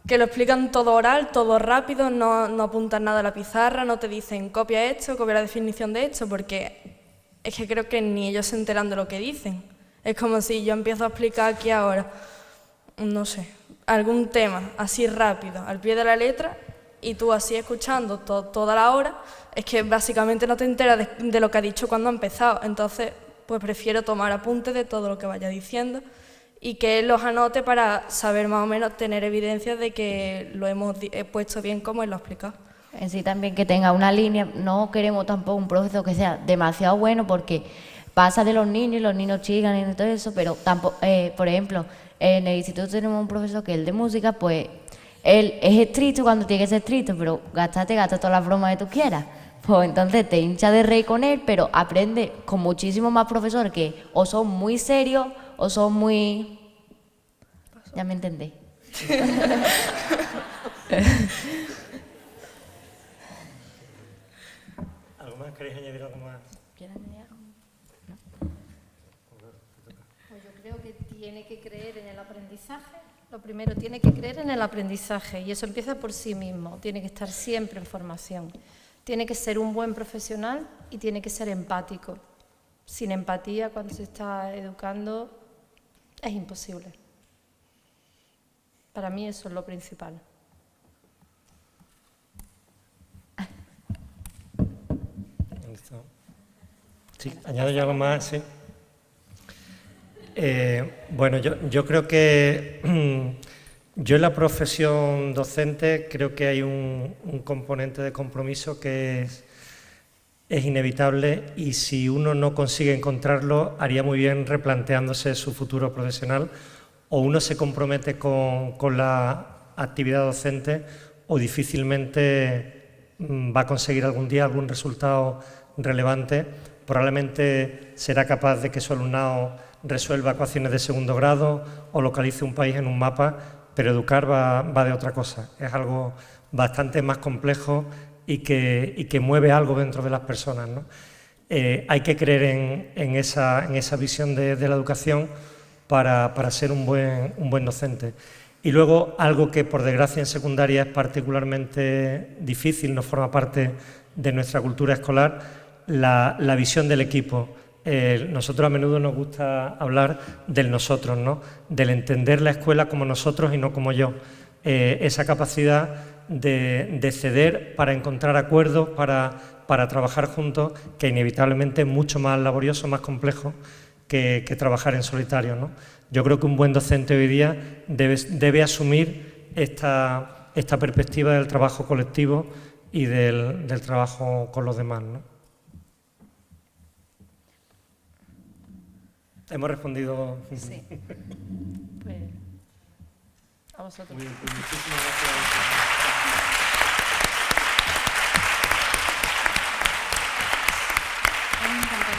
que lo explican todo oral, todo rápido, no apuntan nada a la pizarra, no te dicen copia esto, copia la definición de esto, porque es que creo que ni ellos se enteran de lo que dicen. Es como si yo empiezo a explicar aquí ahora, no sé, algún tema así rápido, al pie de la letra, y tú así escuchando toda la hora, es que básicamente no te enteras de lo que ha dicho cuando ha empezado. Entonces, pues prefiero tomar apuntes de todo lo que vaya diciendo y que él los anote para saber más o menos, tener evidencia de que lo hemos puesto bien como él lo ha explicado. En sí también que tenga una línea, no queremos tampoco un profesor que sea demasiado bueno porque pasa de los niños chillan y todo eso, pero tampoco, por ejemplo, en el instituto tenemos un profesor que es el de música, pues él es estricto cuando tiene que ser estricto, pero gasta todas las bromas que tú quieras. Pues entonces te hincha de reír con él, pero aprende con muchísimos más profesores que o son muy serios o son muy... Ya me entendéis. ¿Algo más? ¿Queréis añadir algo más? ¿Quieres añadir algo? Pues yo creo que tiene que creer en el aprendizaje. Lo primero, tiene que creer en el aprendizaje y eso empieza por sí mismo. Tiene que estar siempre en formación. Tiene que ser un buen profesional y tiene que ser empático. Sin empatía, cuando se está educando, es imposible. Para mí eso es lo principal. Sí, añado yo algo más, sí. Bueno, yo creo que yo en la profesión docente creo que hay un componente de compromiso que es inevitable y si uno no consigue encontrarlo, haría muy bien replanteándose su futuro profesional o uno se compromete con la actividad docente o difícilmente va a conseguir algún día algún resultado relevante. Probablemente será capaz de que su alumnado resuelva ecuaciones de segundo grado o localice un país en un mapa, pero educar va de otra cosa. Es algo bastante más complejo y que mueve algo dentro de las personas, ¿no? Hay que creer en esa visión de la educación para ser un buen docente. Y luego, algo que por desgracia en secundaria es particularmente difícil, no forma parte de nuestra cultura escolar, la visión del equipo. Nosotros a menudo nos gusta hablar del nosotros, ¿no? Del entender la escuela como nosotros y no como yo. Esa capacidad de ceder para encontrar acuerdos, para trabajar juntos, que inevitablemente es mucho más laborioso, más complejo que trabajar en solitario, ¿no? Yo creo que un buen docente hoy día debe asumir esta perspectiva del trabajo colectivo y del trabajo con los demás, ¿no? Hemos respondido. Sí. Pues, a vosotros. Muy bien, pues muchísimas gracias. A mí me encanta.